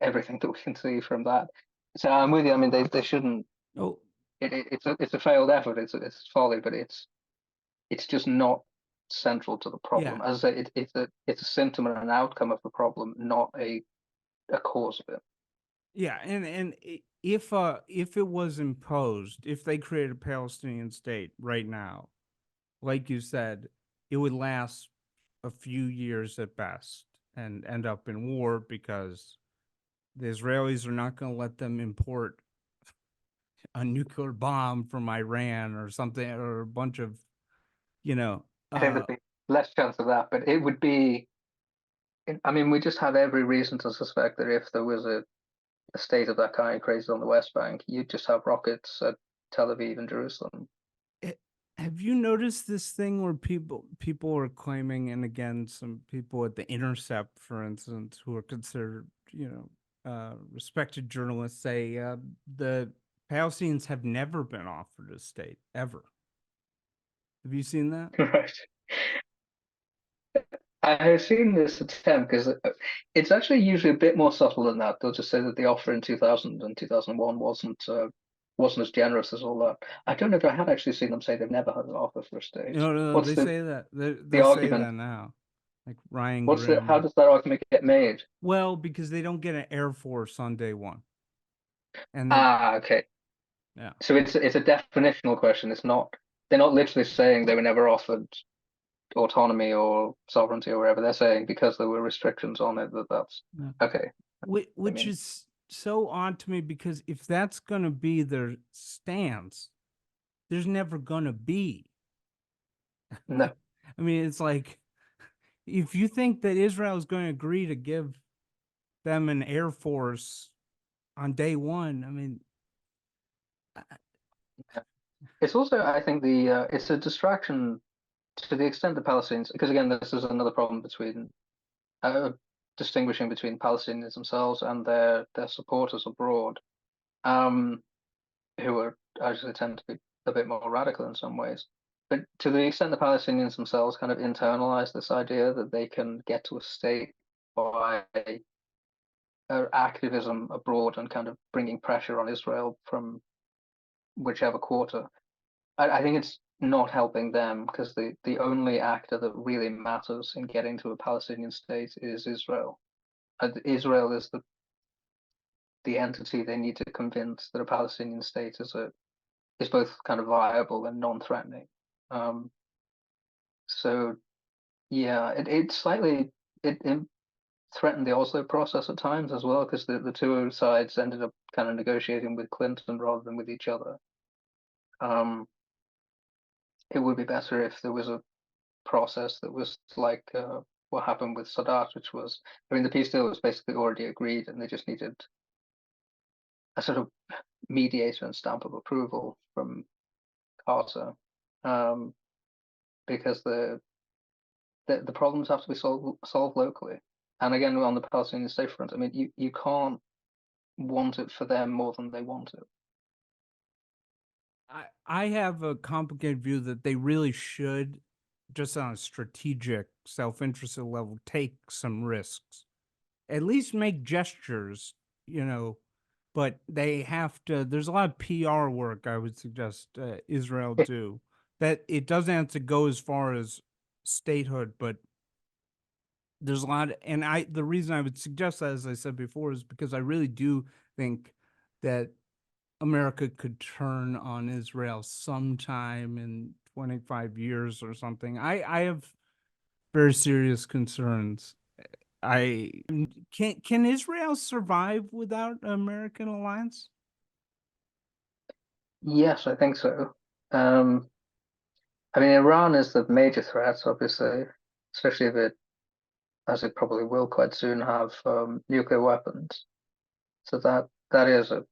everything that we can see from that. So I'm with you. I mean, they shouldn't. Oh, It's a failed effort. It's folly, but it's just not central to the problem. yeah. As I say, it's a symptom and an outcome of the problem, not a cause of it. Yeah, and if it was imposed, if they created a Palestinian state right now, like you said, it would last a few years at best and end up in war, because the Israelis are not going to let them import a nuclear bomb from Iran or something, or a bunch of, you know, I think there'd be less chance of that, but it would be. I mean, we just have every reason to suspect that if there was a state of that kind created on the West Bank, you'd just have rockets at Tel Aviv and Jerusalem. Have you noticed this thing where people are claiming, and again, some people at The Intercept, for instance, who are considered, respected journalists, say the Palestinians have never been offered a state ever. Have you seen that? Right. I have seen this attempt, because it's actually usually a bit more subtle than that. They'll just say that the offer in 2000 and 2001 wasn't as generous as all that. I don't know if I had actually seen them say they've never had an offer for a state. No, What's they the say that. They say argument? that now. Like Ryan How Grim. does that argument get made? Well, because they don't get an Air Force on day one. And Okay. yeah. So it's a definitional question. They're not literally saying they were never offered autonomy or sovereignty or whatever. They're saying because there were restrictions on it that's Yeah. okay. Which is so odd to me, because if that's going to be their stance, there's never going to be. No. I mean, it's like, if you think that Israel is going to agree to give them an Air Force on day one, I mean, It's also, I think, it's a distraction to the extent the Palestinians, because again, this is another problem between distinguishing between Palestinians themselves and their supporters abroad, who are actually tend to be a bit more radical in some ways. But to the extent the Palestinians themselves kind of internalize this idea that they can get to a state by activism abroad and kind of bringing pressure on Israel from whichever quarter, I think it's not helping them, because the only actor that really matters in getting to a Palestinian state is Israel. Israel is the entity they need to convince that a Palestinian state is both kind of viable and non-threatening. So yeah, it slightly it threatened the Oslo process at times as well, because the two sides ended up kind of negotiating with Clinton rather than with each other. It would be better if there was a process that was like what happened with Sadat, which was, I mean, the peace deal was basically already agreed, and they just needed a sort of mediator and stamp of approval from Carter, because the problems have to be solved locally. And again, on the Palestinian state front, I mean, you can't want it for them more than they want it. I have a complicated view that they really should, just on a strategic, self-interested level, take some risks. At least make gestures, but they have to. There's a lot of PR work I would suggest Israel do. That it doesn't have to go as far as statehood, but there's a lot. And the reason I would suggest that, as I said before, is because I really do think that America could turn on Israel sometime in 25 years or something. I have very serious concerns. Can Israel survive without an American alliance? Yes, I think so. I mean, Iran is the major threat, obviously, especially if it as it probably will quite soon, have nuclear weapons. So that is a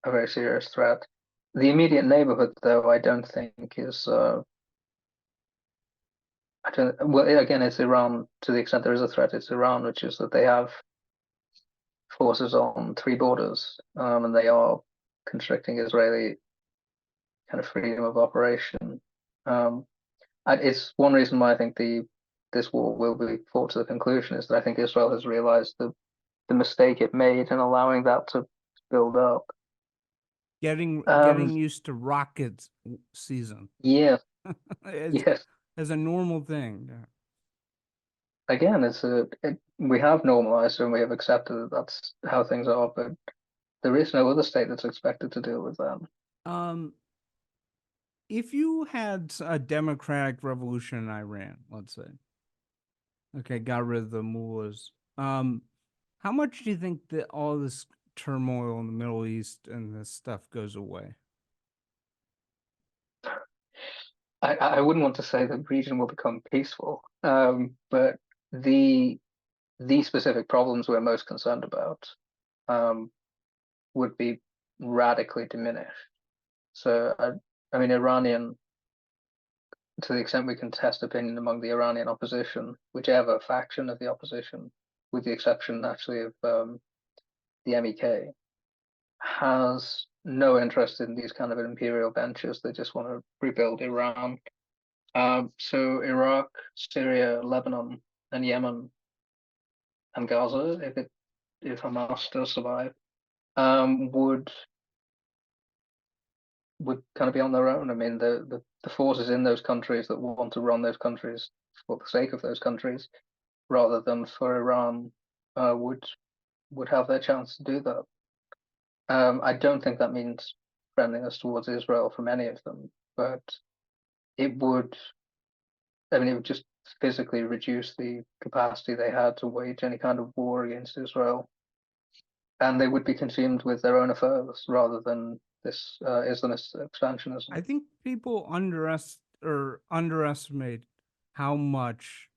very serious threat. The immediate neighborhood, though, I don't think is. I don't. Well, again, it's Iran. To the extent there is a threat, it's Iran, which is that they have forces on 3 borders, and they are constricting Israeli kind of freedom of operation. It's one reason why I think this war will be fought to the conclusion, is that I think Israel has realized the mistake it made in allowing that to build up. Getting used to rockets season. Yeah, as, yes. as a normal thing. Yeah. Again, we have normalized and we have accepted that that's how things are, but there is no other state that's expected to deal with that. If you had a democratic revolution in Iran, let's say, okay, got rid of the mullahs, how much do you think that all this turmoil in the Middle East and this stuff goes away? I wouldn't want to say the region will become peaceful, but the specific problems we're most concerned about would be radically diminished. So, I mean, to the extent we can test opinion among the Iranian opposition, whichever faction of the opposition, with the exception actually of the MEK, has no interest in these kind of imperial ventures. They just want to rebuild Iran. So Iraq, Syria, Lebanon, and Yemen, and Gaza, if Hamas does survive, would kind of be on their own. I mean, the forces in those countries that want to run those countries for the sake of those countries, rather than for Iran, would have their chance to do that. I don't think that means friendliness towards Israel from any of them, but it would. I mean, it would just physically reduce the capacity they had to wage any kind of war against Israel, and they would be consumed with their own affairs rather than this Islamist expansionism. I think people underestimate how much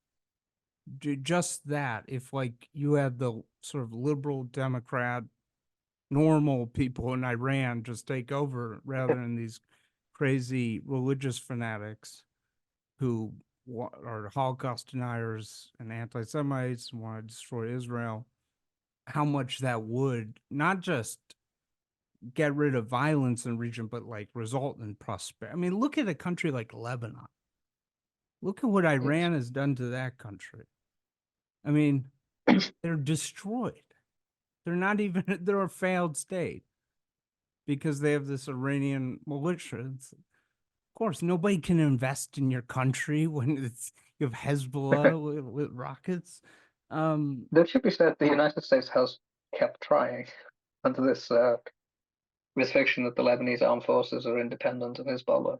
just that. If like you had the sort of liberal Democrat, normal people in Iran just take over rather than these crazy religious fanatics who are Holocaust deniers and anti-Semites and want to destroy Israel, how much that would not just get rid of violence in the region, but like result in prosperity. I mean, look at a country like Lebanon. Look at what Iran has done to that country. I mean, they're destroyed. They're not even, they're a failed state because they have this Iranian militia. Of course, nobody can invest in your country when you have Hezbollah with rockets. There should be said the United States has kept trying under this fiction that the Lebanese armed forces are independent of Hezbollah.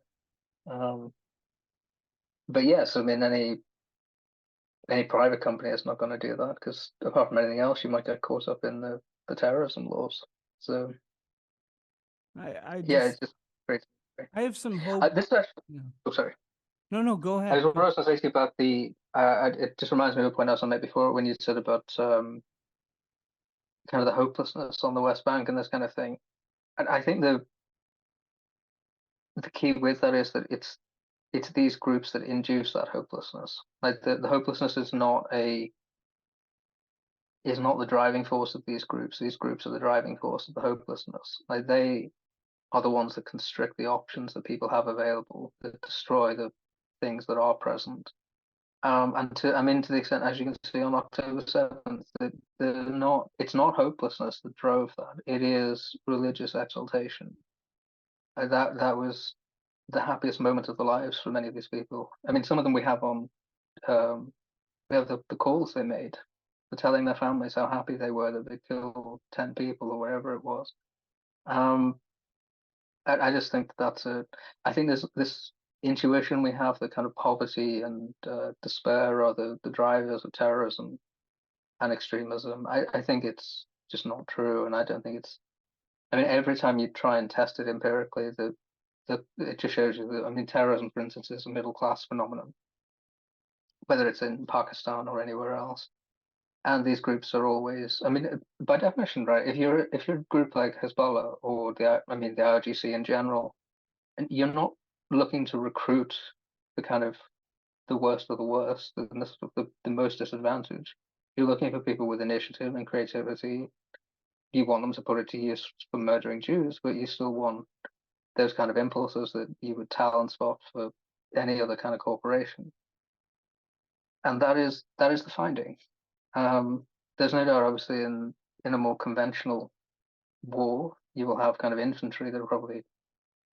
But yes, I mean, any private company is not going to do that, because apart from anything else, you might get caught up in the terrorism laws. So it's just crazy. I have some hope. This actually, oh, sorry. No, go ahead. I was going to say to you about it just reminds me of a point I was on before when you said about kind of the hopelessness on the West Bank and this kind of thing. And I think the key with that is that it's these groups that induce that hopelessness. Like the hopelessness is not the driving force of these groups. These groups are the driving force of the hopelessness. Like they are the ones that constrict the options that people have available, that destroy the things that are present. And to the extent, as you can see on October 7th, it's not hopelessness that drove that. It is religious exaltation. That was the happiest moment of their lives for many of these people. I mean, some of them we have on, we have the calls they made for telling their families how happy they were that they killed 10 people or wherever it was. I just think I think there's this intuition we have that kind of poverty and despair are the drivers of terrorism and extremism. I think it's just not true, and I don't think it's. I mean, every time you try and test it empirically, it just shows you that. I mean, terrorism, for instance, is a middle class phenomenon. whether it's in Pakistan or anywhere else. And these groups are always, I mean, by definition, right? If you're a group like Hezbollah or the IRGC in general, and you're not looking to recruit the kind of the worst of the worst, the most disadvantaged. You're looking for people with initiative and creativity. You want them to put it to use for murdering Jews, but you still want those kind of impulses that you would talent spot for any other kind of corporation. And that is the finding. There's no doubt, obviously, in a more conventional war, you will have kind of infantry that are probably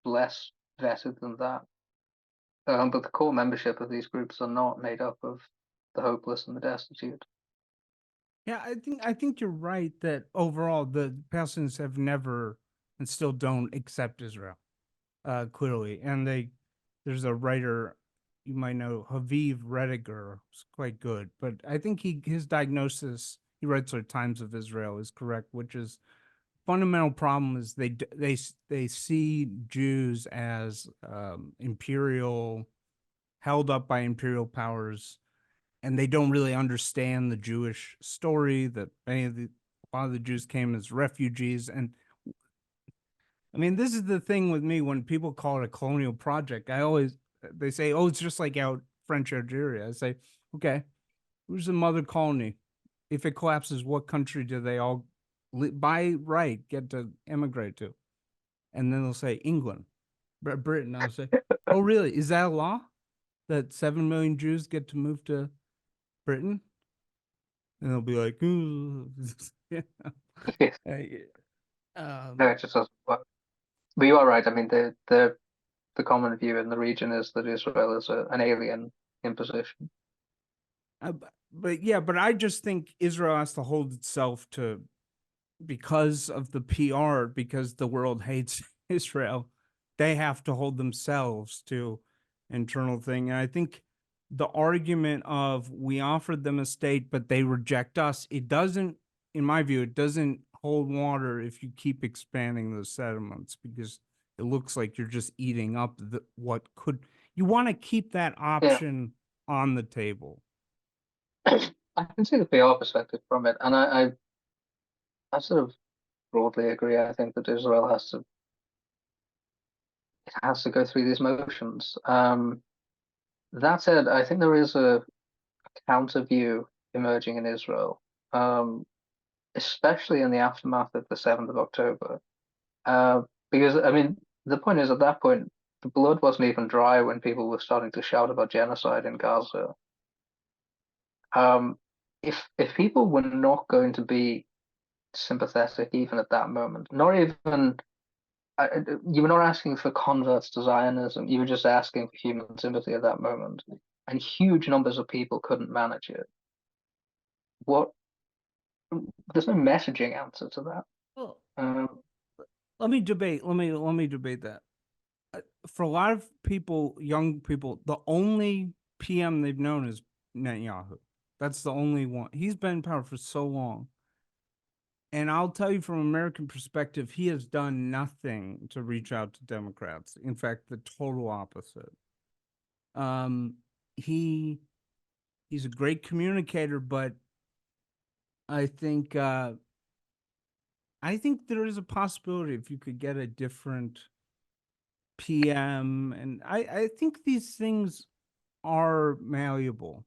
less vetted than that. But the core membership of these groups are not made up of the hopeless and the destitute. Yeah, I think you're right that overall the Palestinians have never and still don't accept Israel, clearly. And there's a writer you might know, Haviv Rediger, who's quite good, but I think his diagnosis, he writes for Times of Israel, is correct, which is fundamental problem is they see Jews as imperial, held up by imperial powers, and they don't really understand the Jewish story, that a lot of the Jews came as refugees. And I mean, this is the thing with me, when people call it a colonial project, they say, oh, it's just like out French Algeria. I say, okay, who's the mother colony? If it collapses, what country do they all by right get to immigrate to? And then they'll say England, Britain. I'll say, oh, really? Is that a law that 7 million Jews get to move to Britain? And they'll be like, ooh. Yes. No, it just doesn't work. But you are right. I mean, the common view in the region is that Israel is an alien imposition. But I just think Israel has to hold itself to, because of the PR, because the world hates Israel, they have to hold themselves to internal thing. And I think the argument of we offered them a state, but they reject us, it doesn't, in my view, it doesn't hold water if you keep expanding those settlements, because it looks like you're just eating up what could, you want to keep that option on the table. I can see the PR perspective from it, and I sort of broadly agree. I think that Israel has to go through these motions. That said, I think there is a counter view emerging in Israel, especially in the aftermath of the 7th of October. Because, I mean, the point is, at that point, the blood wasn't even dry when people were starting to shout about genocide in Gaza. If people were not going to be sympathetic even at that moment, not even, you were not asking for converts to Zionism, you were just asking for human sympathy at that moment, and huge numbers of people couldn't manage it. There's no messaging answer to that. Well, let me debate that. For a lot of people, young people, the only PM they've known is Netanyahu. That's the only one. He's been in power for so long. And I'll tell you, from American perspective, he has done nothing to reach out to Democrats. In fact, the total opposite. He's a great communicator, but I think there is a possibility if you could get a different PM, and I think these things are malleable,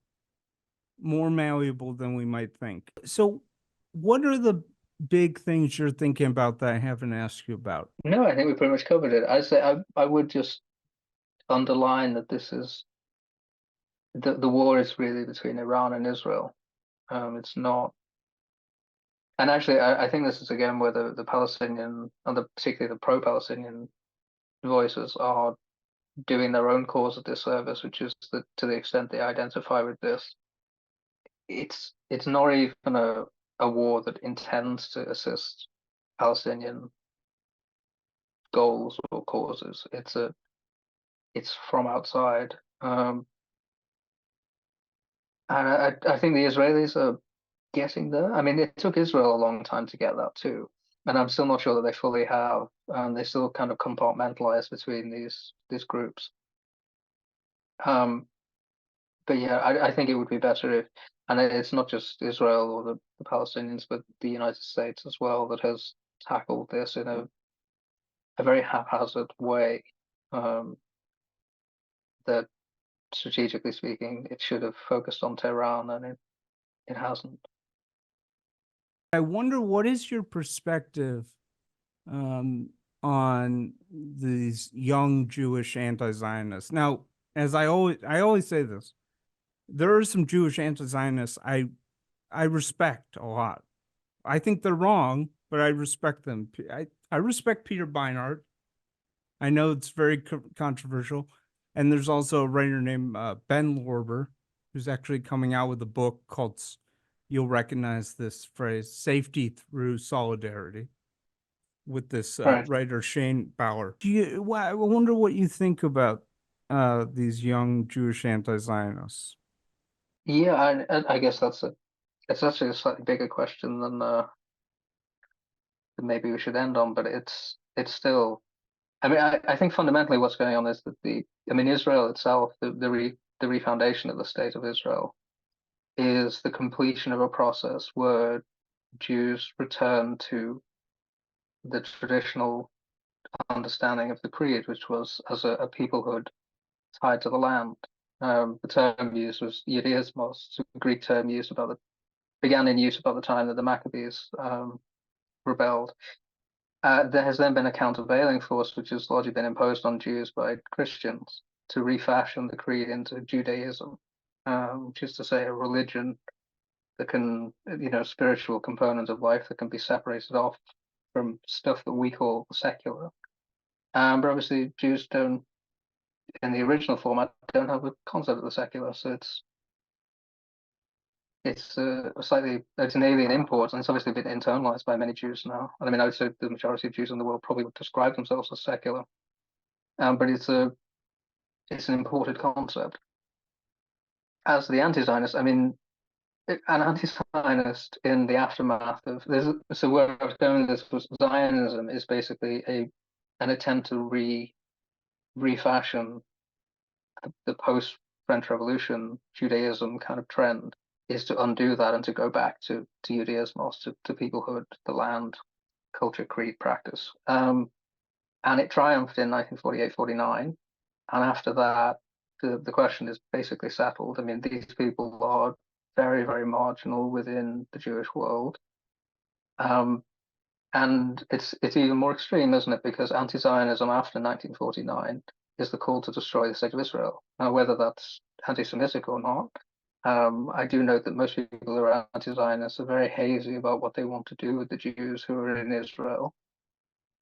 more malleable than we might think. So what are the big things you're thinking about that I haven't asked you about? No, I think we pretty much covered it. I would just underline that this is the war is really between Iran and Israel. It's not, and actually, I think this is again where the Palestinian, and particularly the pro-Palestinian voices, are doing their own cause a disservice, which is that to the extent they identify with this, it's not even a war that intends to assist Palestinian goals or causes. It's from outside, and I think the Israelis are getting there. I mean, it took Israel a long time to get that too, and I'm still not sure that they fully have. They still kind of compartmentalize between these groups. yeah, I think it would be better if, and it's not just Israel or the Palestinians, but the United States as well that has tackled this in a very haphazard way. That strategically speaking, it should have focused on Tehran, and it hasn't. I wonder, what is your perspective on these young Jewish anti-Zionists? Now, as I always say this, there are some Jewish anti-Zionists I respect a lot. I think they're wrong, but I respect them. I respect Peter Beinart. I know it's very controversial. And there's also a writer named Ben Lorber, who's actually coming out with a book called, you'll recognize this phrase, Safety Through Solidarity, with this Right. writer Shane Bauer. I wonder what you think about these young Jewish anti-Zionists. Yeah, I guess it's actually a slightly bigger question than maybe we should end on, but it's still. I mean, I think fundamentally what's going on is that Israel itself, the refoundation of the state of Israel, is the completion of a process where Jews return to the traditional understanding of the creed, which was as a peoplehood tied to the land. The term used was Judaismos, a Greek term began in use about the time that the Maccabees rebelled. There has then been a countervailing force, which has largely been imposed on Jews by Christians to refashion the creed into Judaism, which is to say a religion that can, spiritual component of life that can be separated off from stuff that we call secular. But obviously Jews don't, in the original format, don't have a concept of the secular, so it's an alien import, and it's obviously been internalized by many Jews now. And I mean, I would say the majority of Jews in the world probably would describe themselves as secular, but it's an imported concept. As the anti-Zionist, I mean, an anti-Zionist in the aftermath of this. So where I was going with this was Zionism is basically an attempt to refashion the post-French Revolution Judaism kind of trend, is to undo that and to go back to Judaism, to peoplehood, the land, culture, creed, practice. And it triumphed in 1948-49. And after that, the question is basically settled. I mean, these people are very, very marginal within the Jewish world. And it's even more extreme, isn't it? Because anti-Zionism after 1949 is the call to destroy the state of Israel. Now, whether that's anti-Semitic or not, I do note that most people who are anti-Zionists are very hazy about what they want to do with the Jews who are in Israel,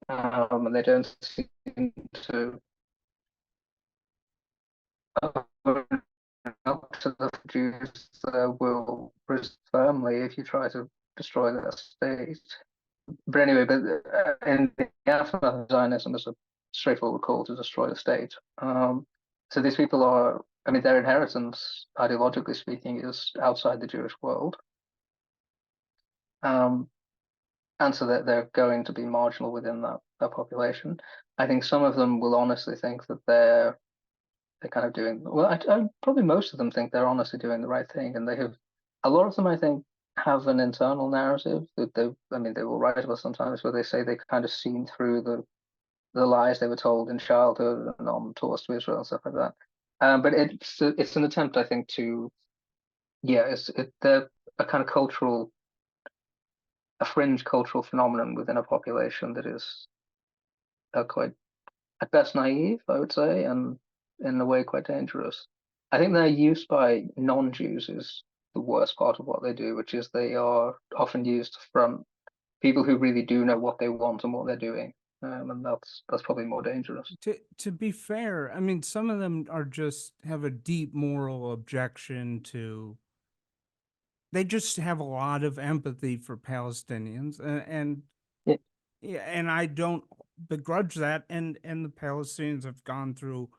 and they don't seem to up to the Jews will resist firmly if you try to destroy their state. But anyway, in the aftermath of Zionism, is a straightforward call to destroy the state. So these people are, I mean, their inheritance, ideologically speaking, is outside the Jewish world. And so that they're going to be marginal within that population. I think some of them will honestly think that they're kind of doing, well, I probably most of them think they're honestly doing the right thing. And a lot of them, I think, have an internal narrative that they will write about sometimes, where they say they kind of seen through the lies they were told in childhood and on tours to Israel and stuff like that. But it's an attempt, I think, they're a kind of a fringe cultural phenomenon within a population that is quite, at best, naive, I would say, and in a way quite dangerous. I think their use by non-Jews is the worst part of what they do, which is they are often used from people who really do know what they want and what they're doing. And that's probably more dangerous. To be fair, I mean, some of them have a deep moral objection to. They just have a lot of empathy for Palestinians, and I don't begrudge that. And the Palestinians have gone through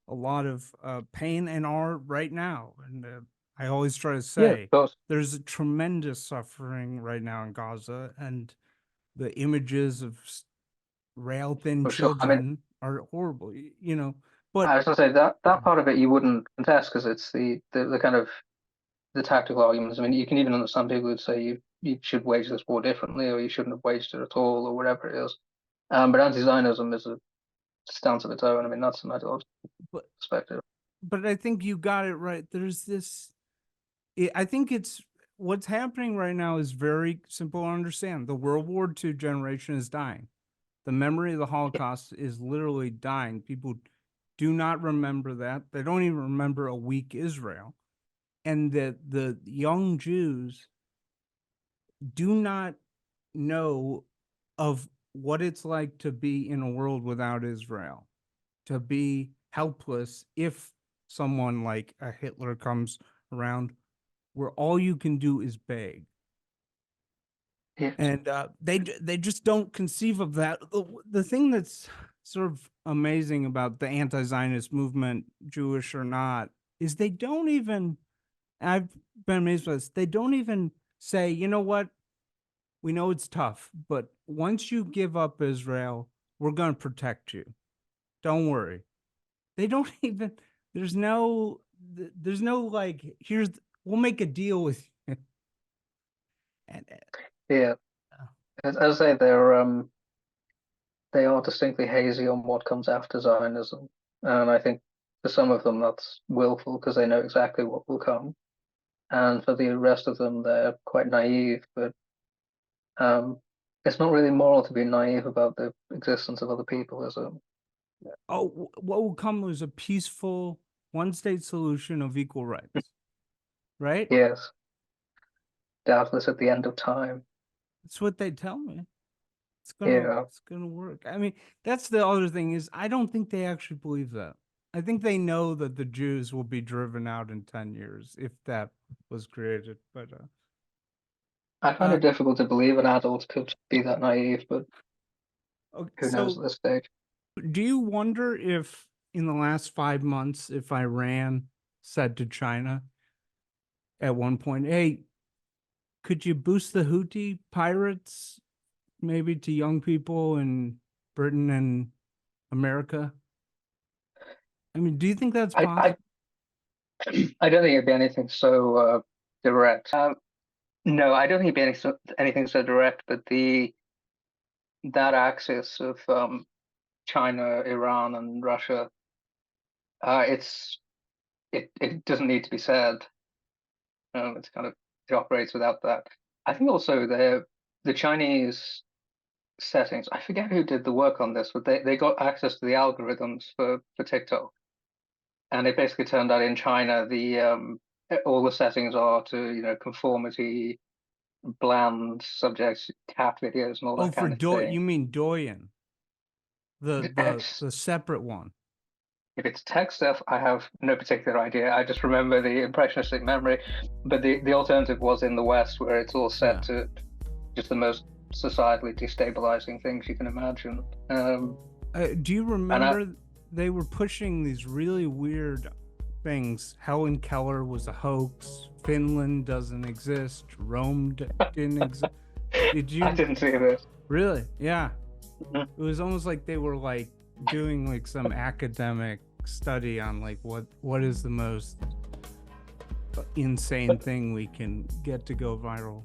a lot of pain and are right now. And I always try to say there's a tremendous suffering right now in Gaza, and the images of rail-thin children are horrible, But I was gonna say that part of it you wouldn't contest because it's the kind of the tactical arguments. I mean, you can even understand people who'd say you should wage this war differently, or you shouldn't have waged it at all, or whatever it is. But anti-Zionism is a stance of its own. I mean, that's an ideological but perspective. but I think you got it right. There's this. I think it's what's happening right now is very simple to understand. The World War II generation is dying. The memory of the Holocaust is literally dying. People do not remember that. They don't even remember a weak Israel. And that the young Jews do not know of what it's like to be in a world without Israel, to be helpless if someone like a Hitler comes around where all you can do is beg. Yeah. And they just don't conceive of that. The thing that's sort of amazing about the anti-Zionist movement, Jewish or not, is they don't even, I've been amazed by this, they don't even say, you know what, we know it's tough, but once you give up Israel, we're going to protect you. Don't worry. They don't even, there's no like, we'll make a deal with you. And, Yeah. As I say, they are distinctly hazy on what comes after Zionism, and I think for some of them that's willful because they know exactly what will come, and for the rest of them they're quite naive. But it's not really moral to be naive about the existence of other people, is it? oh, what will come is a peaceful one-state solution of equal rights, right? Yes, doubtless at the end of time. That's what they tell me. Yeah. It's gonna work. I mean, that's the other thing is I don't think they actually believe that. I think they know that the Jews will be driven out in 10 years if that was created. But I find it difficult to believe an adult could be that naive, but okay, who knows at this stage? do you wonder if in the last 5 months, if Iran said to China at one point, hey, could you boost the Houthi pirates maybe to young people in Britain and America? I mean, do you think that's possible? I don't think it'd be anything so direct. No, I don't think it'd be anything so direct, but that axis of China, Iran, and Russia, it doesn't need to be said. It's kind of it operates without that. I think also the Chinese settings. I forget who did the work on this, but they got access to the algorithms for TikTok, and it basically turned out in China all the settings are to conformity, bland subjects, cat videos, and all Oh, that for kind of thing. you mean Douyin, the separate one. If it's tech stuff, I have no particular idea. I just remember the impressionistic memory. But the alternative was in the West, where it's all set to just the most societally destabilizing things you can imagine. Do you remember they were pushing these really weird things? Helen Keller was a hoax. Finland doesn't exist. Rome didn't exist. Did you? I didn't see this. Really? Yeah. Mm-hmm. It was almost like they were like doing like some academic study on like what is the most insane thing we can get to go viral.